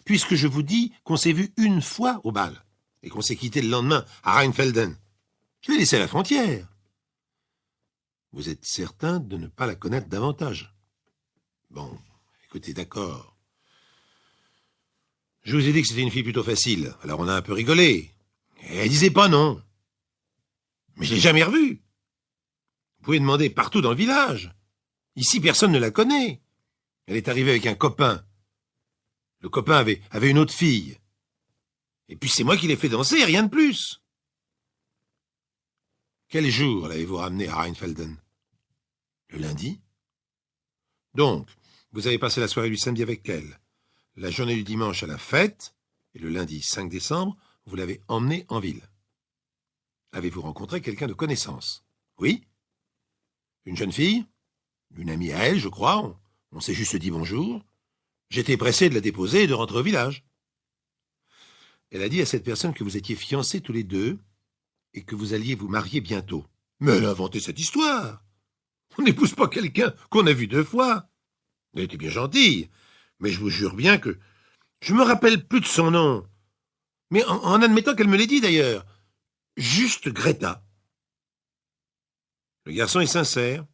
puisque je vous dis qu'on s'est vu une fois au bal, et qu'on s'est quitté le lendemain à Rheinfelden. Je l'ai laissé à la frontière. Vous êtes certain de ne pas la connaître davantage? Bon, écoutez, d'accord. Je vous ai dit que c'était une fille plutôt facile, alors on a un peu rigolé. Et elle disait pas non. Mais je l'ai jamais revue. Vous pouvez demander partout dans le village. Ici, personne ne la connaît. Elle est arrivée avec un copain. Le copain avait une autre fille. Et puis c'est moi qui l'ai fait danser, rien de plus. Quel jour l'avez-vous ramenée à Rheinfelden? Le lundi. Donc, vous avez passé la soirée du samedi avec elle, la journée du dimanche à la fête, et le lundi 5 décembre, vous l'avez emmenée en ville. Avez-vous rencontré quelqu'un de connaissance? Oui. Une jeune fille? Une amie à elle, je crois. On s'est juste dit bonjour. J'étais pressé de la déposer et de rentrer au village. Elle a dit à cette personne que vous étiez fiancés tous les deux et que vous alliez vous marier bientôt. Mais elle a inventé cette histoire. On n'épouse pas quelqu'un qu'on a vu 2 fois. Elle était bien gentille, mais je vous jure bien que je me rappelle plus de son nom. Mais en admettant qu'elle me l'ait dit d'ailleurs. Juste Greta. Le garçon est sincère.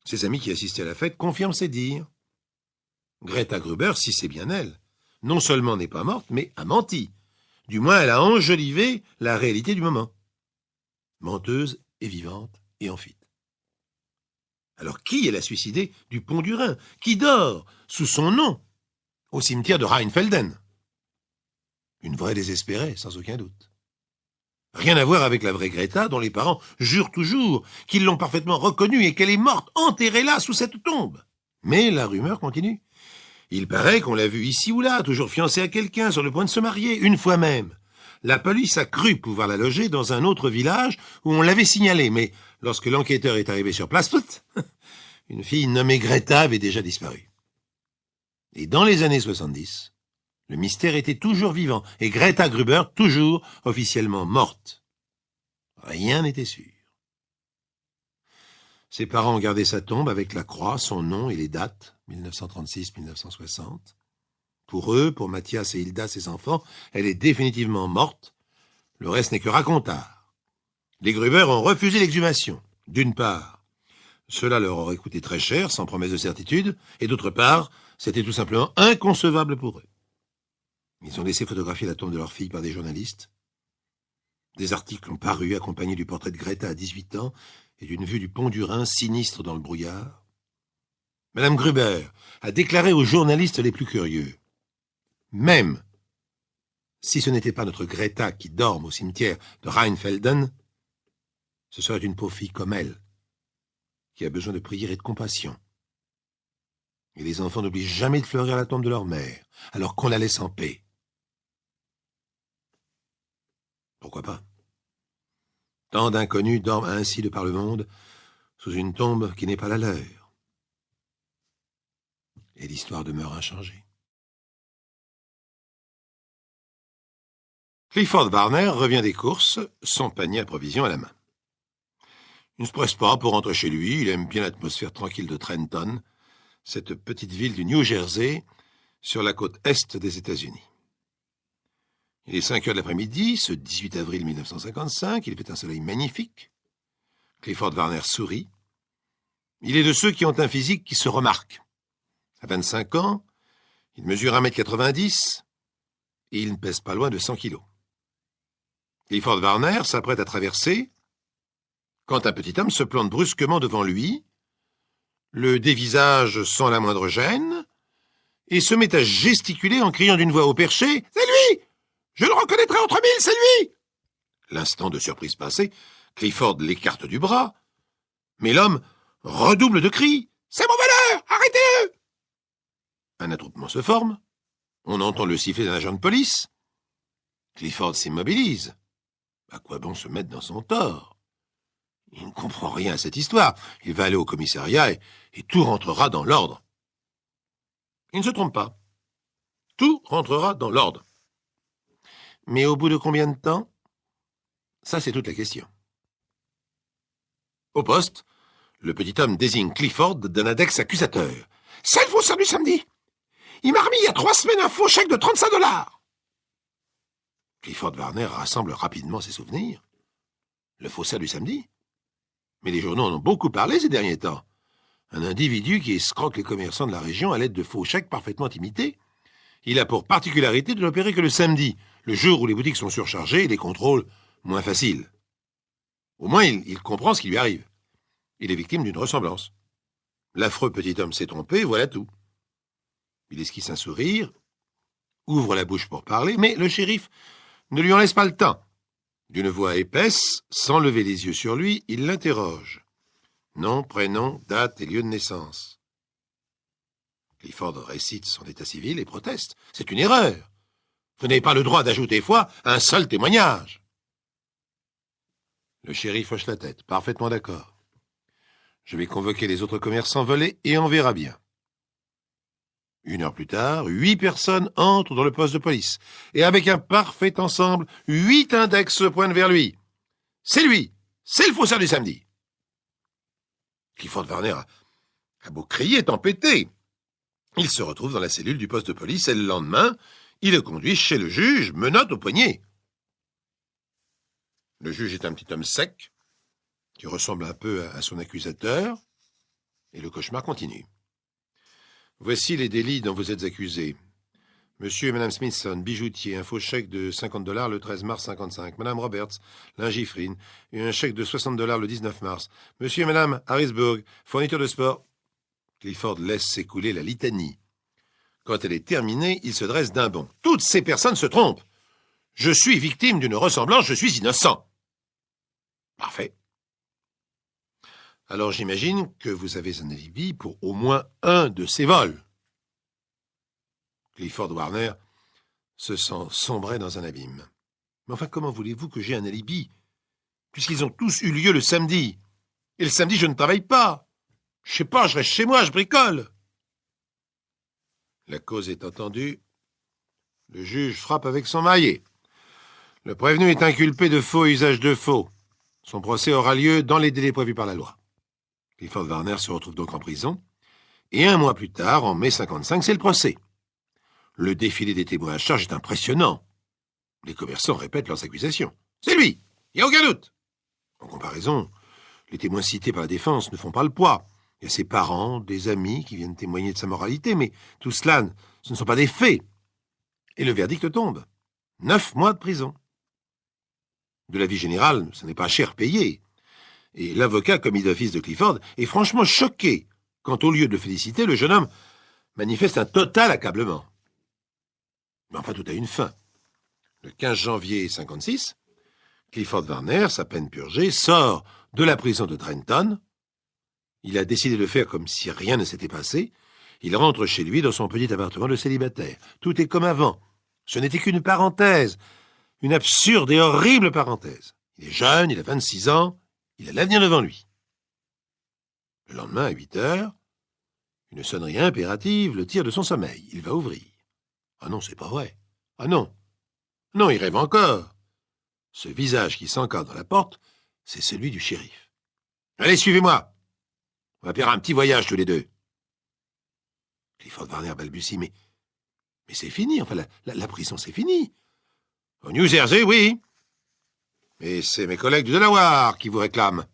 Ses amis qui assistaient à la fête confirment ses dires. Greta Gruber, si c'est bien elle, non seulement n'est pas morte, mais a menti. Du moins, elle a enjolivé la réalité du moment. Menteuse et vivante et en fuite. Alors qui est la suicidée du pont du Rhin, qui dort sous son nom au cimetière de Rheinfelden? Une vraie désespérée, sans aucun doute. Rien à voir avec la vraie Greta, dont les parents jurent toujours qu'ils l'ont parfaitement reconnue et qu'elle est morte enterrée là, sous cette tombe. Mais la rumeur continue. Il paraît qu'on l'a vue ici ou là, toujours fiancée à quelqu'un, sur le point de se marier, une fois même. La police a cru pouvoir la loger dans un autre village où on l'avait signalée, mais lorsque l'enquêteur est arrivé sur place, une fille nommée Greta avait déjà disparu. Et dans les années 70, le mystère était toujours vivant, et Greta Gruber toujours officiellement morte. Rien n'était sûr. Ses parents ont gardé sa tombe avec la croix, son nom et les dates, 1936-1960. Pour eux, pour Mathias et Hilda, ses enfants, elle est définitivement morte. Le reste n'est que racontard. Les Gruber ont refusé l'exhumation. D'une part, cela leur aurait coûté très cher, sans promesse de certitude, et d'autre part, c'était tout simplement inconcevable pour eux. Ils ont laissé photographier la tombe de leur fille par des journalistes. Des articles ont paru accompagnés du portrait de Greta à 18 ans et d'une vue du pont du Rhin sinistre dans le brouillard. Madame Gruber a déclaré aux journalistes les plus curieux. Même si ce n'était pas notre Greta qui dorme au cimetière de Rheinfelden, ce serait une pauvre fille comme elle, qui a besoin de prière et de compassion. Et les enfants n'oublient jamais de fleurir la tombe de leur mère, alors qu'on la laisse en paix. Pourquoi pas? Tant d'inconnus dorment ainsi de par le monde, sous une tombe qui n'est pas la leur. Et l'histoire demeure inchangée. Clifford Barner revient des courses, son panier à provisions à la main. Il ne se presse pas pour rentrer chez lui, il aime bien l'atmosphère tranquille de Trenton, cette petite ville du New Jersey, sur la côte est des États-Unis. Il est 5 heures de l'après-midi, ce 18 avril 1955, il fait un soleil magnifique. Clifford Barner sourit. Il est de ceux qui ont un physique qui se remarque. À 25 ans, il mesure 1,90 m et il ne pèse pas loin de 100 kilos. Clifford Warner s'apprête à traverser quand un petit homme se plante brusquement devant lui, le dévisage sans la moindre gêne, et se met à gesticuler en criant d'une voix haut perché « C'est lui! Je le reconnaîtrai entre mille, c'est lui !» L'instant de surprise passé, Clifford l'écarte du bras, mais l'homme redouble de cris « C'est mon voleur! Arrêtez-le » Un attroupement se forme, on entend le sifflet d'un agent de police. Clifford s'immobilise. À quoi bon se mettre dans son tort? Il ne comprend rien à cette histoire. Il va aller au commissariat et tout rentrera dans l'ordre. Il ne se trompe pas. Tout rentrera dans l'ordre. Mais au bout de combien de temps? Ça, c'est toute la question. Au poste, le petit homme désigne Clifford d'un index accusateur. « C'est le faussaire du samedi! Il m'a remis il y a 3 semaines un faux chèque de 35 $. Clifford Warner rassemble rapidement ses souvenirs. Le faussaire du samedi? Mais les journaux en ont beaucoup parlé ces derniers temps. Un individu qui escroque les commerçants de la région à l'aide de faux chèques parfaitement imités. Il a pour particularité de n'opérer que le samedi, le jour où les boutiques sont surchargées et les contrôles moins faciles. Au moins, il comprend ce qui lui arrive. Il est victime d'une ressemblance. L'affreux petit homme s'est trompé, voilà tout. Il esquisse un sourire, ouvre la bouche pour parler, mais le shérif ne lui en laisse pas le temps. D'une voix épaisse, sans lever les yeux sur lui, il l'interroge. Nom, prénom, date et lieu de naissance. Clifford récite son état civil et proteste. C'est une erreur. Vous n'avez pas le droit d'ajouter foi à un seul témoignage. Le shérif hoche la tête, parfaitement d'accord. Je vais convoquer les autres commerçants volés et on verra bien. 1 heure plus tard, 8 personnes entrent dans le poste de police, et avec un parfait ensemble, 8 index se pointent vers lui. C'est lui! C'est le faussaire du samedi! Clifford Warner a beau crier, tempêter. Il se retrouve dans la cellule du poste de police, et le lendemain, il est conduit chez le juge, menottes au poignet. Le juge est un petit homme sec, qui ressemble un peu à son accusateur, et le cauchemar continue. Voici les délits dont vous êtes accusés. Monsieur et Madame Smithson, bijoutier, un faux chèque de 50 $ le 13 mars 55. Madame Roberts, lingifrine, et un chèque de 60 $ le 19 mars. Monsieur et Madame Harrisburg, fourniture de sport. Clifford laisse s'écouler la litanie. Quand elle est terminée, il se dresse d'un bond. Toutes ces personnes se trompent. Je suis victime d'une ressemblance, je suis innocent. Parfait. Alors j'imagine que vous avez un alibi pour au moins un de ces vols. Clifford Warner se sent sombrer dans un abîme. Mais enfin, comment voulez-vous que j'aie un alibi, puisqu'ils ont tous eu lieu le samedi? Et le samedi, je ne travaille pas. Je sais pas, je reste chez moi, je bricole. La cause est entendue. Le juge frappe avec son maillet. Le prévenu est inculpé de faux et usage de faux. Son procès aura lieu dans les délais prévus par la loi. Clifford Warner se retrouve donc en prison, et 1 mois plus tard, en mai 55, c'est le procès. Le défilé des témoins à charge est impressionnant. Les commerçants répètent leurs accusations. C'est lui, il n'y a aucun doute. En comparaison, les témoins cités par la défense ne font pas le poids. Il y a ses parents, des amis qui viennent témoigner de sa moralité, mais tout cela, ce ne sont pas des faits. Et le verdict tombe. 9 mois de prison. De la vie générale, ce n'est pas cher payé. Et l'avocat commis d'office de Clifford est franchement choqué quand, au lieu de le féliciter, le jeune homme manifeste un total accablement. Mais enfin, tout a une fin. Le 15 janvier 56, Clifford Warner, sa peine purgée, sort de la prison de Trenton. Il a décidé de faire comme si rien ne s'était passé. Il rentre chez lui dans son petit appartement de célibataire. Tout est comme avant. Ce n'était qu'une parenthèse, une absurde et horrible parenthèse. Il est jeune, il a 26 ans, il a l'avenir devant lui. Le lendemain, à 8 heures, une sonnerie impérative le tire de son sommeil. Il va ouvrir. Ah non, c'est pas vrai. Ah non. Non, il rêve encore. Ce visage qui s'encadre dans la porte, c'est celui du shérif. Allez, suivez-moi. On va faire un petit voyage tous les deux. Clifford Warner balbutie, mais c'est fini, enfin, la prison, c'est fini. Au New Jersey, oui. Mais c'est mes collègues du Delaware qui vous réclament.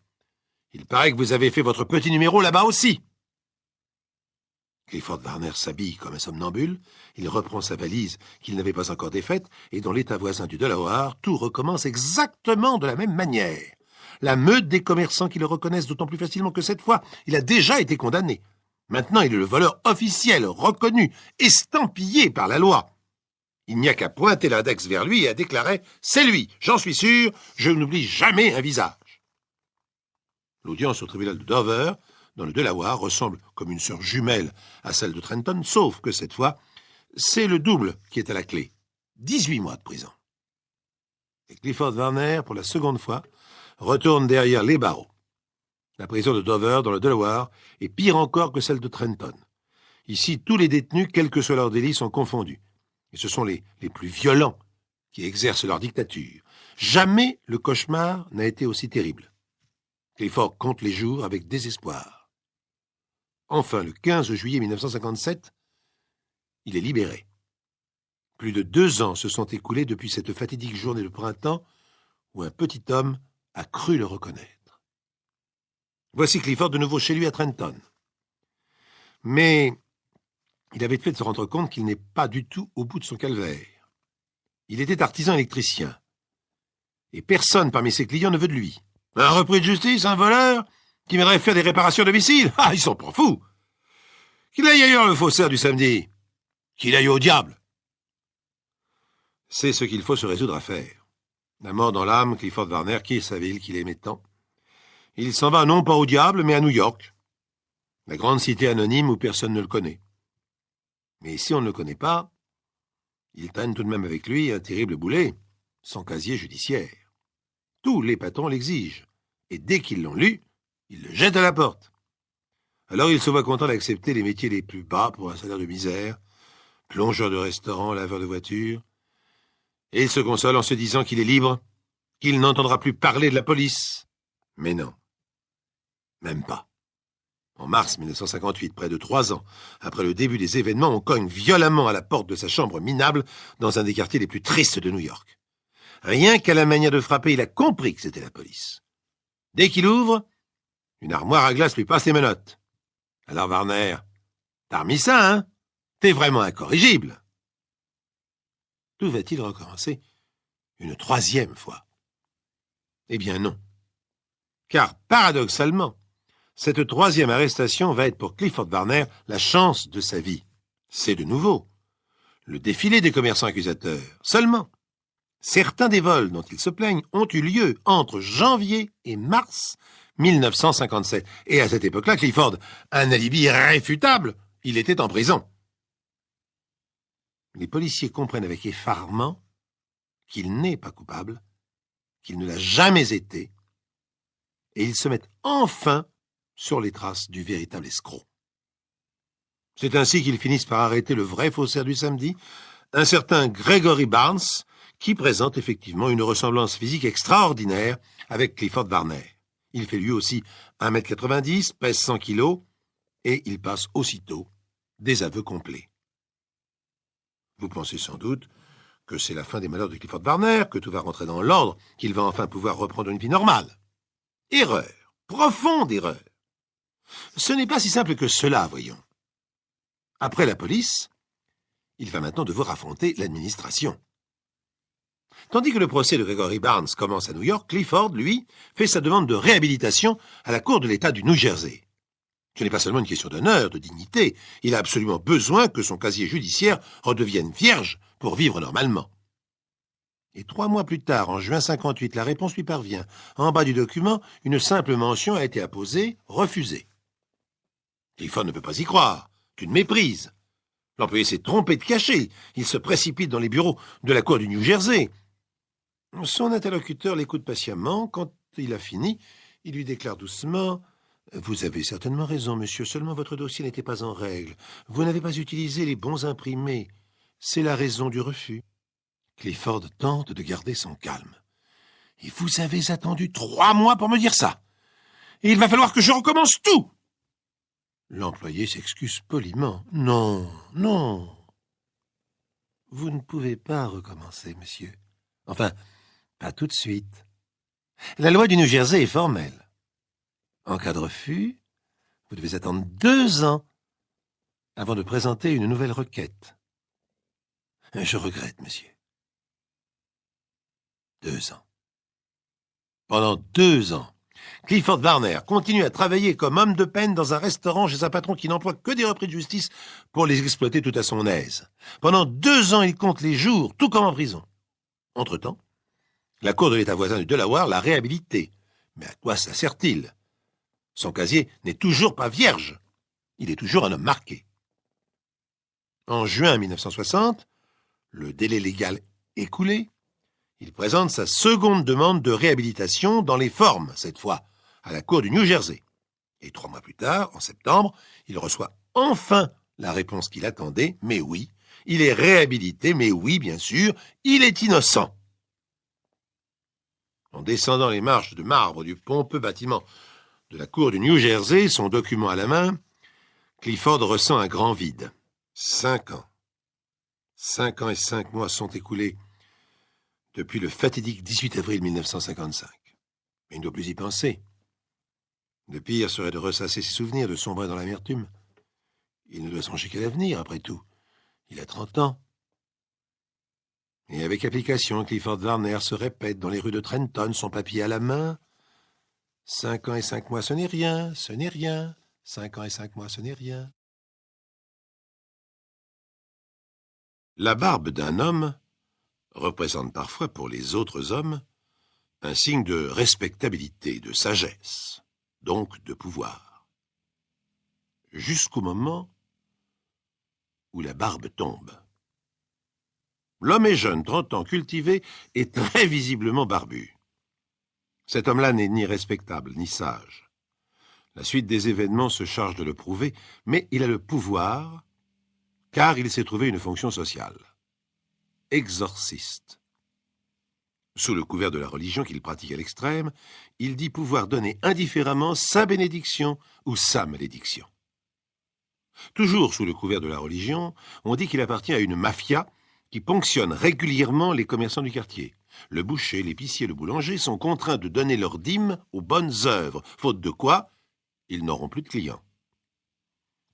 Il paraît que vous avez fait votre petit numéro là-bas aussi. » Clifford Warner s'habille comme un somnambule, il reprend sa valise qu'il n'avait pas encore défaite, et dans l'état voisin du Delaware, tout recommence exactement de la même manière. La meute des commerçants qui le reconnaissent d'autant plus facilement que cette fois, il a déjà été condamné. Maintenant, il est le voleur officiel, reconnu, estampillé par la loi. Il n'y a qu'à pointer l'index vers lui et à déclarer « C'est lui, j'en suis sûr, je n'oublie jamais un visage ». L'audience au tribunal de Dover, dans le Delaware, ressemble comme une sœur jumelle à celle de Trenton, sauf que cette fois, c'est le double qui est à la clé. 18 mois de prison. Et Clifford Warner, pour la seconde fois, retourne derrière les barreaux. La prison de Dover, dans le Delaware, est pire encore que celle de Trenton. Ici, tous les détenus, quel que soit leur délit, sont confondus. Et ce sont les plus violents qui exercent leur dictature. Jamais le cauchemar n'a été aussi terrible. Clifford compte les jours avec désespoir. Enfin, le 15 juillet 1957, il est libéré. Plus de 2 ans se sont écoulés depuis cette fatidique journée de printemps où un petit homme a cru le reconnaître. Voici Clifford de nouveau chez lui à Trenton. Mais il avait fait de se rendre compte qu'il n'est pas du tout au bout de son calvaire. Il était artisan électricien. Et personne parmi ses clients ne veut de lui. Un repris de justice, un voleur, qui viendrait faire des réparations à domicile. Ah, ils sont pas fous. Qu'il aille ailleurs le faussaire du samedi. Qu'il aille au diable. C'est ce qu'il faut se résoudre à faire. La mort dans l'âme, Clifford Warner quitte sa ville qu'il aimait tant. Il s'en va non pas au diable, mais à New York. La grande cité anonyme où personne ne le connaît. Mais si on ne le connaît pas, il traîne tout de même avec lui un terrible boulet, son casier judiciaire. Tous les patrons l'exigent, et dès qu'ils l'ont lu, ils le jettent à la porte. Alors il se voit content d'accepter les métiers les plus bas pour un salaire de misère, plongeur de restaurant, laveur de voitures, et il se console en se disant qu'il est libre, qu'il n'entendra plus parler de la police. Mais non, même pas. En mars 1958, près de 3 ans, après le début des événements, on cogne violemment à la porte de sa chambre minable dans un des quartiers les plus tristes de New York. Rien qu'à la manière de frapper, il a compris que c'était la police. Dès qu'il ouvre, une armoire à glace lui passe les menottes. Alors Warner, t'as remis ça, hein? T'es vraiment incorrigible. Tout va-t-il recommencer une 3e fois? Eh bien non. Car, paradoxalement, cette 3e arrestation va être pour Clifford Warner la chance de sa vie. C'est de nouveau le défilé des commerçants accusateurs. Seulement, certains des vols dont ils se plaignent ont eu lieu entre janvier et mars 1957. Et à cette époque-là, Clifford a un alibi irréfutable. Il était en prison. Les policiers comprennent avec effarement qu'il n'est pas coupable, qu'il ne l'a jamais été, et ils se mettent enfin sur les traces du véritable escroc. C'est ainsi qu'ils finissent par arrêter le vrai faussaire du samedi, un certain Gregory Barnes, qui présente effectivement une ressemblance physique extraordinaire avec Clifford Warner. Il fait lui aussi 1,90 m, pèse 100 kg, et il passe aussitôt des aveux complets. Vous pensez sans doute que c'est la fin des malheurs de Clifford Warner, que tout va rentrer dans l'ordre, qu'il va enfin pouvoir reprendre une vie normale. Erreur, profonde erreur. Ce n'est pas si simple que cela, voyons. Après la police, il va maintenant devoir affronter l'administration. Tandis que le procès de Gregory Barnes commence à New York, Clifford, lui, fait sa demande de réhabilitation à la Cour de l'État du New Jersey. Ce n'est pas seulement une question d'honneur, de dignité, il a absolument besoin que son casier judiciaire redevienne vierge pour vivre normalement. Et 3 mois plus tard, en juin 58, la réponse lui parvient. En bas du document, une simple mention a été apposée, refusée. Clifford ne peut pas y croire, c'est une méprise. L'employé s'est trompé de cachet, il se précipite dans les bureaux de la Cour du New Jersey. Son interlocuteur l'écoute patiemment. Quand il a fini, il lui déclare doucement « Vous avez certainement raison, monsieur, seulement votre dossier n'était pas en règle. Vous n'avez pas utilisé les bons imprimés. C'est la raison du refus. » Clifford tente de garder son calme. « Et vous avez attendu 3 mois pour me dire ça. Et il va falloir que je recommence tout. » L'employé s'excuse poliment. « Non, non. Vous ne pouvez pas recommencer, monsieur. Enfin, pas tout de suite. La loi du New Jersey est formelle. En cas de refus, vous devez attendre 2 ans avant de présenter une nouvelle requête. Je regrette, monsieur. 2 ans. Pendant 2 ans, Clifford Warner continue à travailler comme homme de peine dans un restaurant chez un patron qui n'emploie que des repris de justice pour les exploiter tout à son aise. Pendant 2 ans, il compte les jours, tout comme en prison. Entre-temps, la cour de l'État voisin du Delaware l'a réhabilité. Mais à quoi ça sert-il? Son casier n'est toujours pas vierge. Il est toujours un homme marqué. En juin 1960, le délai légal écoulé, il présente sa seconde demande de réhabilitation dans les formes, cette fois, à la cour du New Jersey. Et 3 mois plus tard, en septembre, il reçoit enfin la réponse qu'il attendait, mais oui, il est réhabilité, mais oui, bien sûr, il est innocent. En descendant les marches de marbre du pompeux bâtiment de la cour du New Jersey, son document à la main, Clifford ressent un grand vide. 5 ans. 5 ans et 5 mois sont écoulés depuis le fatidique 18 avril 1955. Mais il ne doit plus y penser. Le pire serait de ressasser ses souvenirs, de sombrer dans l'amertume. Il ne doit songer qu'à l'avenir, après tout. Il a 30 ans. Et avec application, Clifford Warner se répète dans les rues de Trenton, son papier à la main. 5 ans et 5 mois, ce n'est rien, ce n'est rien. 5 ans et 5 mois, ce n'est rien. La barbe d'un homme représente parfois pour les autres hommes un signe de respectabilité, de sagesse, donc de pouvoir. Jusqu'au moment où la barbe tombe. L'homme est jeune, 30 ans, cultivé et très visiblement barbu. Cet homme-là n'est ni respectable, ni sage. La suite des événements se charge de le prouver, mais il a le pouvoir, car il s'est trouvé une fonction sociale. Exorciste. Sous le couvert de la religion qu'il pratique à l'extrême, il dit pouvoir donner indifféremment sa bénédiction ou sa malédiction. Toujours sous le couvert de la religion, on dit qu'il appartient à une mafia qui ponctionne régulièrement les commerçants du quartier. Le boucher, l'épicier, le boulanger sont contraints de donner leur dîme aux bonnes œuvres, faute de quoi ils n'auront plus de clients.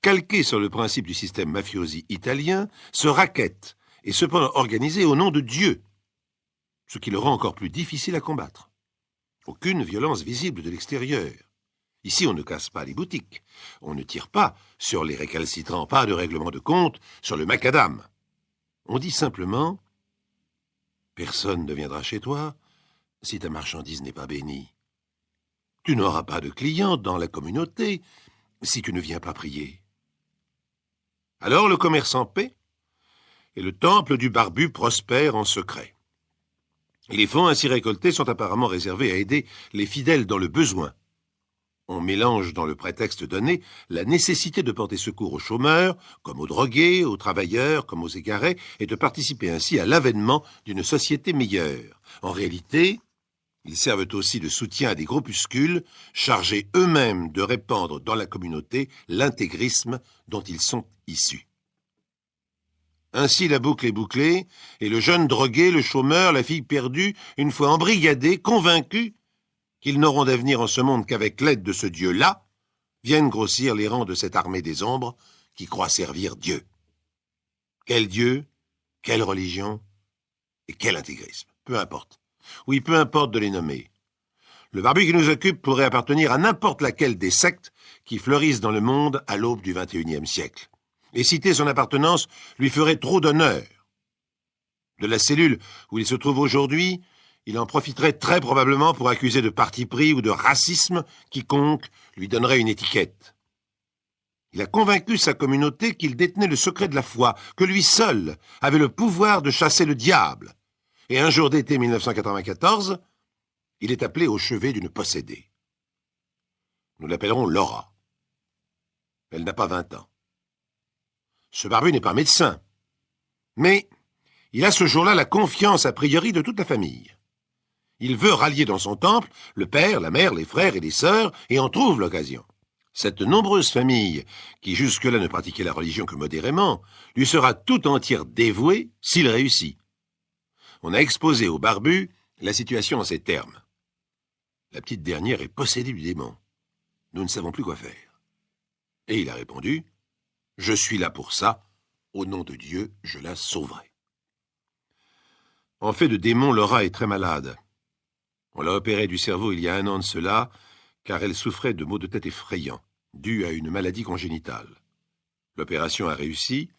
Calqué sur le principe du système mafiosi italien, ce racket est cependant organisé au nom de Dieu, ce qui le rend encore plus difficile à combattre. Aucune violence visible de l'extérieur. Ici, on ne casse pas les boutiques, on ne tire pas sur les récalcitrants, pas de règlement de compte sur le macadam. On dit simplement « Personne ne viendra chez toi si ta marchandise n'est pas bénie. Tu n'auras pas de clients dans la communauté si tu ne viens pas prier. » Alors le commerçant paie et le temple du barbu prospère en secret. Les fonds ainsi récoltés sont apparemment réservés à aider les fidèles dans le besoin. On mélange dans le prétexte donné la nécessité de porter secours aux chômeurs, comme aux drogués, aux travailleurs, comme aux égarés, et de participer ainsi à l'avènement d'une société meilleure. En réalité, ils servent aussi de soutien à des groupuscules chargés eux-mêmes de répandre dans la communauté l'intégrisme dont ils sont issus. Ainsi la boucle est bouclée, et le jeune drogué, le chômeur, la fille perdue, une fois embrigadés, convaincus qu'ils n'auront d'avenir en ce monde qu'avec l'aide de ce Dieu-là, viennent grossir les rangs de cette armée des ombres qui croit servir Dieu. Quel Dieu, quelle religion et quel intégrisme, peu importe. Oui, peu importe de les nommer. Le barbu qui nous occupe pourrait appartenir à n'importe laquelle des sectes qui fleurissent dans le monde à l'aube du XXIe siècle. Et citer son appartenance lui ferait trop d'honneur. De la cellule où il se trouve aujourd'hui, il en profiterait très probablement pour accuser de parti pris ou de racisme quiconque lui donnerait une étiquette. Il a convaincu sa communauté qu'il détenait le secret de la foi, que lui seul avait le pouvoir de chasser le diable. Et un jour d'été 1994, il est appelé au chevet d'une possédée. Nous l'appellerons Laura. Elle n'a pas 20 ans. Ce barbu n'est pas médecin, mais il a ce jour-là la confiance a priori de toute la famille. Il veut rallier dans son temple le père, la mère, les frères et les sœurs, et en trouve l'occasion. Cette nombreuse famille, qui jusque-là ne pratiquait la religion que modérément, lui sera tout entière dévouée s'il réussit. On a exposé au barbu la situation en ces termes. La petite dernière est possédée du démon. nous ne savons plus quoi faire. Et il a répondu, « Je suis là pour ça, au nom de Dieu, je la sauverai. » En fait de démon, Laura est très malade. On l'a opérée du cerveau il y a 1 an de cela, car elle souffrait de maux de tête effrayants, dus à une maladie congénitale. L'opération a réussi,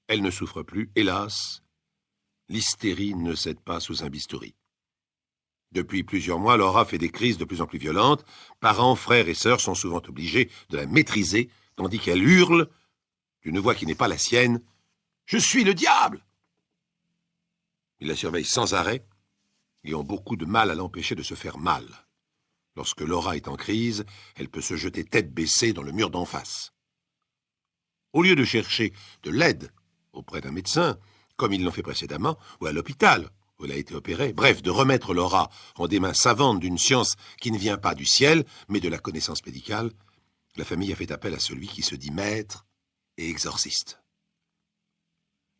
elle ne souffre plus, hélas. L'hystérie ne cède pas sous un bistouri. Depuis plusieurs mois, Laura fait des crises de plus en plus violentes. Parents, frères et sœurs sont souvent obligés de la maîtriser, tandis qu'elle hurle, d'une voix qui n'est pas la sienne, « Je suis le diable !» Ils la surveillent sans arrêt et ont beaucoup de mal à l'empêcher de se faire mal. Lorsque Laura est en crise, elle peut se jeter tête baissée dans le mur d'en face. Au lieu de chercher de l'aide auprès d'un médecin, comme ils l'ont fait précédemment, ou à l'hôpital, où elle a été opérée, bref, de remettre Laura en des mains savantes d'une science qui ne vient pas du ciel, mais de la connaissance médicale, la famille a fait appel à celui qui se dit maître et exorciste.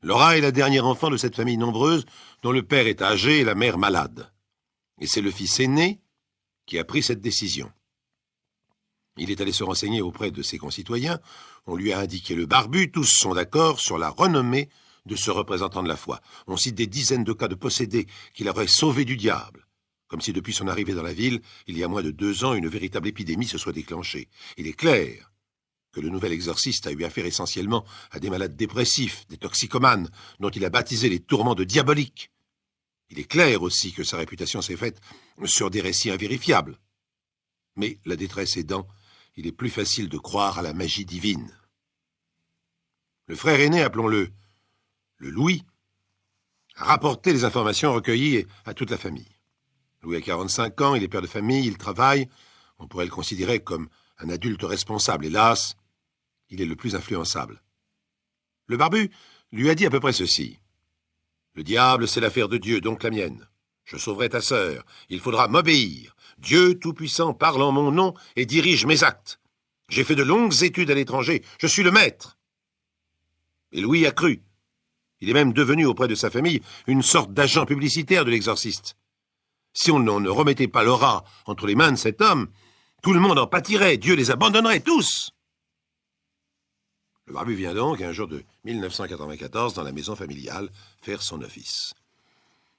Laura est la dernière enfant de cette famille nombreuse dont le père est âgé et la mère malade. Et c'est le fils aîné qui a pris cette décision. Il est allé se renseigner auprès de ses concitoyens, on lui a indiqué le barbu, tous sont d'accord sur la renommée de ce représentant de la foi. On cite des dizaines de cas de possédés qu'il aurait sauvés du diable, comme si depuis son arrivée dans la ville, il y a moins de 2 ans, une véritable épidémie se soit déclenchée. Il est clair que le nouvel exorciste a eu affaire essentiellement à des malades dépressifs, des toxicomanes, dont il a baptisé les tourments de diaboliques. Il est clair aussi que sa réputation s'est faite sur des récits invérifiables. Mais la détresse aidant, il est plus facile de croire à la magie divine. Le frère aîné, appelons-le le Louis, a rapporté les informations recueillies à toute la famille. Louis a 45 ans, il est père de famille, il travaille, on pourrait le considérer comme un adulte responsable. Hélas, il est le plus influençable. Le barbu lui a dit à peu près ceci. « Le diable, c'est l'affaire de Dieu, donc la mienne. Je sauverai ta sœur. Il faudra m'obéir. Dieu Tout-Puissant parle en mon nom et dirige mes actes. J'ai fait de longues études à l'étranger. Je suis le maître. » Et Louis a cru. Il est même devenu auprès de sa famille une sorte d'agent publicitaire de l'exorciste. Si on ne remettait pas Laura entre les mains de cet homme, tout le monde en pâtirait, Dieu les abandonnerait tous. Le barbu vient donc, un jour de 1994, dans la maison familiale, faire son office.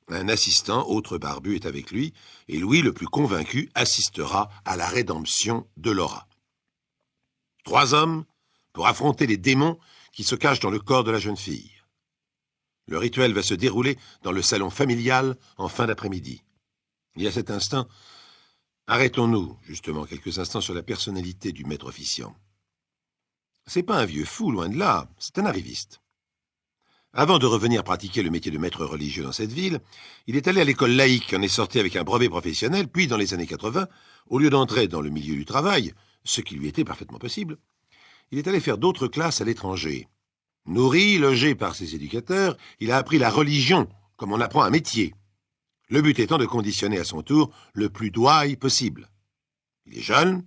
Un assistant, autre barbu, est avec lui, et Louis, le plus convaincu, assistera à la rédemption de Laura. 3 hommes pour affronter les démons qui se cachent dans le corps de la jeune fille. Le rituel va se dérouler dans le salon familial en fin d'après-midi. Et à cet instant, arrêtons-nous, justement, quelques instants sur la personnalité du maître officiant. C'est pas un vieux fou, loin de là, c'est un arriviste. Avant de revenir pratiquer le métier de maître religieux dans cette ville, il est allé à l'école laïque, en est sorti avec un brevet professionnel, puis dans les années 80, au lieu d'entrer dans le milieu du travail, ce qui lui était parfaitement possible, il est allé faire d'autres classes à l'étranger. Nourri, logé par ses éducateurs, il a appris la religion, comme on apprend un métier. Le but étant de conditionner à son tour le plus douaille possible. Il est jeune,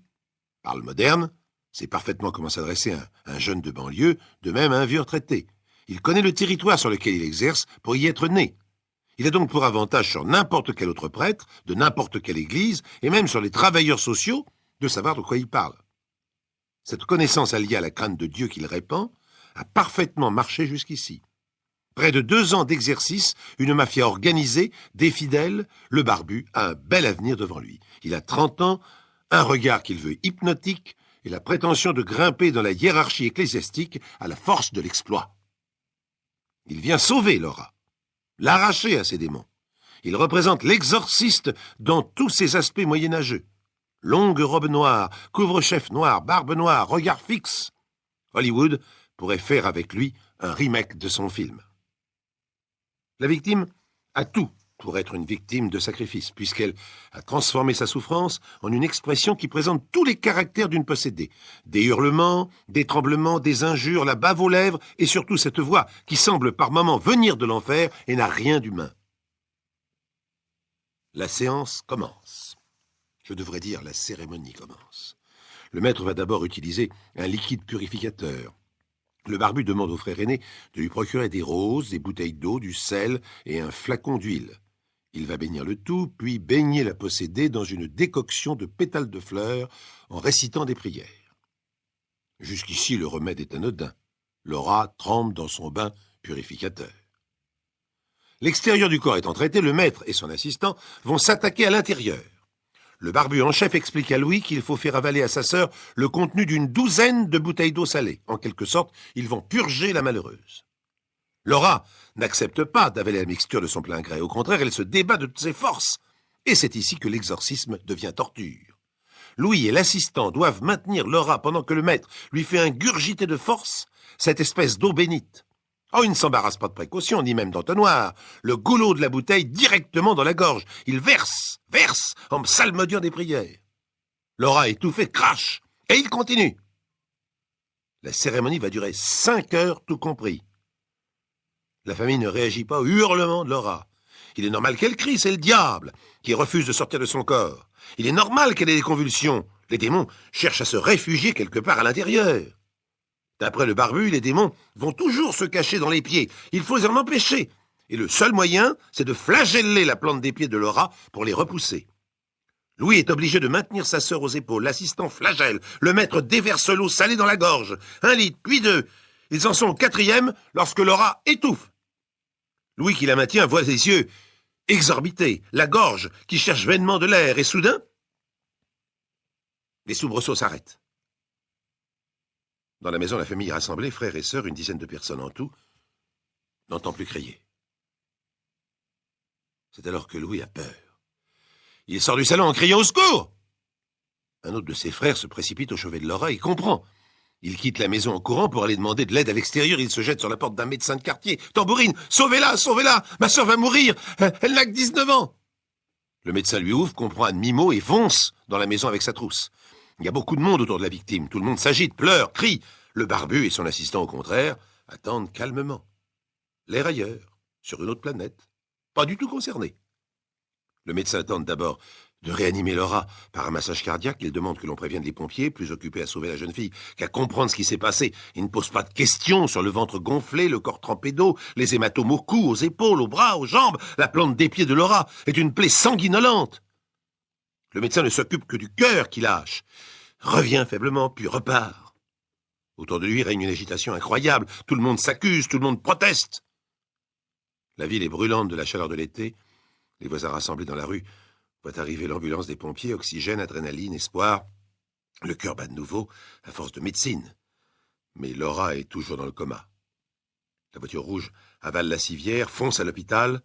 parle moderne, sait parfaitement comment s'adresser à un jeune de banlieue, de même à un vieux retraité. Il connaît le territoire sur lequel il exerce pour y être né. Il a donc pour avantage sur n'importe quel autre prêtre, de n'importe quelle église, et même sur les travailleurs sociaux, de savoir de quoi il parle. Cette connaissance alliée à la crainte de Dieu qu'il répand a parfaitement marché jusqu'ici. Près de 2 ans d'exercice, une mafia organisée, des fidèles, le barbu a un bel avenir devant lui. Il a 30 ans, un regard qu'il veut hypnotique et la prétention de grimper dans la hiérarchie ecclésiastique à la force de l'exploit. Il vient sauver Laura, l'arracher à ses démons. Il représente l'exorciste dans tous ses aspects moyenâgeux. Longue robe noire, couvre-chef noir, barbe noire, regard fixe. Hollywood pourrait faire avec lui un remake de son film. La victime a tout pour être une victime de sacrifice, puisqu'elle a transformé sa souffrance en une expression qui présente tous les caractères d'une possédée. Des hurlements, des tremblements, des injures, la bave aux lèvres, et surtout cette voix qui semble par moments venir de l'enfer et n'a rien d'humain. La séance commence. Je devrais dire la cérémonie commence. Le maître va d'abord utiliser un liquide purificateur. Le barbu demande au frère aîné de lui procurer des roses, des bouteilles d'eau, du sel et un flacon d'huile. Il va bénir le tout, puis baigner la possédée dans une décoction de pétales de fleurs en récitant des prières. Jusqu'ici, le remède est anodin. Laura trempe dans son bain purificateur. L'extérieur du corps étant traité, le maître et son assistant vont s'attaquer à l'intérieur. Le barbu en chef explique à Louis qu'il faut faire avaler à sa sœur le contenu d'une douzaine de bouteilles d'eau salée. En quelque sorte, ils vont purger la malheureuse. Laura n'accepte pas d'avaler la mixture de son plein gré. Au contraire, elle se débat de toutes ses forces. Et c'est ici que l'exorcisme devient torture. Louis et l'assistant doivent maintenir Laura pendant que le maître lui fait ingurgiter de force cette espèce d'eau bénite. Oh, il ne s'embarrasse pas de précaution, ni même d'entonnoir. Le goulot de la bouteille directement dans la gorge. Il verse, en psalmodiant des prières. Laura, étouffée, crache, et il continue. La cérémonie va durer 5 heures, tout compris. La famille ne réagit pas au hurlement de Laura. Il est normal qu'elle crie, c'est le diable qui refuse de sortir de son corps. Il est normal qu'elle ait des convulsions. Les démons cherchent à se réfugier quelque part à l'intérieur. D'après le barbu, les démons vont toujours se cacher dans les pieds. Il faut les en empêcher. Et le seul moyen, c'est de flageller la plante des pieds de Laura pour les repousser. Louis est obligé de maintenir sa sœur aux épaules. L'assistant flagelle. Le maître déverse l'eau salée dans la gorge. 1 litre, puis 2. Ils en sont au 4e lorsque Laura étouffe. Louis, qui la maintient, voit les yeux exorbités, la gorge qui cherche vainement de l'air, et soudain, les soubresauts s'arrêtent. Dans la maison, la famille rassemblée, frères et sœurs, une dizaine de personnes en tout, n'entend plus crier. C'est alors que Louis a peur. Il sort du salon en criant au secours. Un autre de ses frères se précipite au chevet de Laura et comprend. Il quitte la maison en courant pour aller demander de l'aide à l'extérieur. Il se jette sur la porte d'un médecin de quartier. Tambourine, sauvez-la, sauvez-la, ma sœur va mourir, elle n'a que 19 ans. Le médecin lui ouvre, comprend à demi-mot et fonce dans la maison avec sa trousse. Il y a beaucoup de monde autour de la victime. Tout le monde s'agite, pleure, crie. Le barbu et son assistant, au contraire, attendent calmement. L'air ailleurs, sur une autre planète, pas du tout concerné. Le médecin tente d'abord de réanimer Laura par un massage cardiaque. Il demande que l'on prévienne les pompiers, plus occupés à sauver la jeune fille qu'à comprendre ce qui s'est passé. Il ne pose pas de questions sur le ventre gonflé, le corps trempé d'eau, les hématomes au cou, aux épaules, aux bras, aux jambes. La plante des pieds de Laura est une plaie sanguinolente. Le médecin ne s'occupe que du cœur qui lâche, revient faiblement, puis repart. Autour de lui règne une agitation incroyable. Tout le monde s'accuse, tout le monde proteste. La ville est brûlante de la chaleur de l'été. Les voisins rassemblés dans la rue voient arriver l'ambulance des pompiers, oxygène, adrénaline, espoir. Le cœur bat de nouveau, à force de médecine. Mais Laura est toujours dans le coma. La voiture rouge avale la civière, fonce à l'hôpital.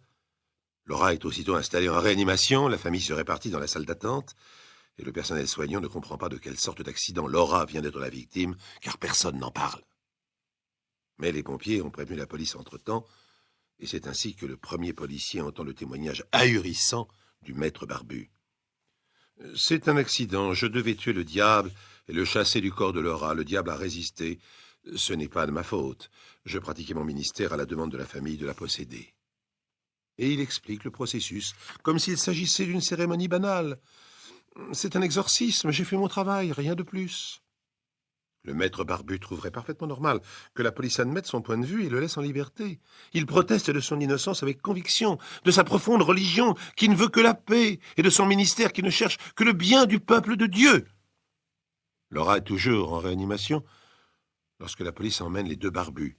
Laura est aussitôt installée en réanimation, la famille se répartit dans la salle d'attente, et le personnel soignant ne comprend pas de quelle sorte d'accident Laura vient d'être la victime, car personne n'en parle. Mais les pompiers ont prévenu la police entre-temps, et c'est ainsi que le premier policier entend le témoignage ahurissant du maître barbu. « C'est un accident, je devais tuer le diable et le chasser du corps de Laura. Le diable a résisté. Ce n'est pas de ma faute. Je pratiquais mon ministère à la demande de la famille de la possédée. » Et il explique le processus, comme s'il s'agissait d'une cérémonie banale. « C'est un exorcisme, j'ai fait mon travail, rien de plus. » Le maître barbu trouverait parfaitement normal que la police admette son point de vue et le laisse en liberté. Il proteste de son innocence avec conviction, de sa profonde religion qui ne veut que la paix et de son ministère qui ne cherche que le bien du peuple de Dieu. Laura est toujours en réanimation lorsque la police emmène les 2 barbus.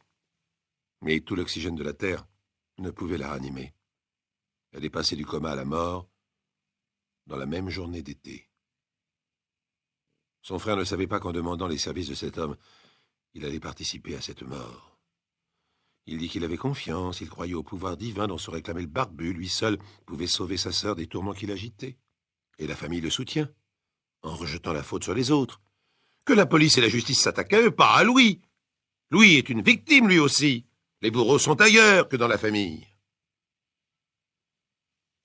Mais tout l'oxygène de la terre ne pouvait la ranimer. Elle est passée du coma à la mort dans la même journée d'été. Son frère ne savait pas qu'en demandant les services de cet homme, il allait participer à cette mort. Il dit qu'il avait confiance, il croyait au pouvoir divin dont se réclamait le barbu, lui seul pouvait sauver sa sœur des tourments qui l'agitaient. Et la famille le soutient, en rejetant la faute sur les autres. Que la police et la justice s'attaquent à eux, pas à Louis. Louis est une victime, lui aussi. Les bourreaux sont ailleurs que dans la famille.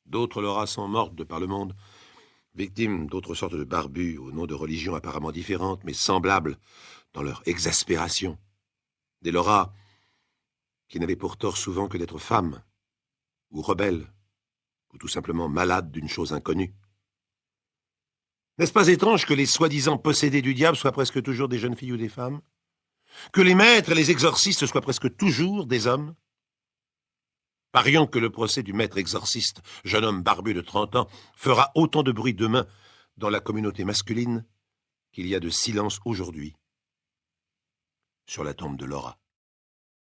D'autres Laura sont mortes de par le monde, victimes d'autres sortes de barbus, au nom de religions apparemment différentes, mais semblables dans leur exaspération. Des Laura qui n'avaient pour tort souvent que d'être femmes, ou rebelles, ou tout simplement malades d'une chose inconnue. N'est-ce pas étrange que les soi-disant possédés du diable soient presque toujours des jeunes filles ou des femmes? Que les maîtres et les exorcistes soient presque toujours des hommes? Parions que le procès du maître exorciste, jeune homme barbu de 30 ans, fera autant de bruit demain dans la communauté masculine qu'il y a de silence aujourd'hui sur la tombe de Laura.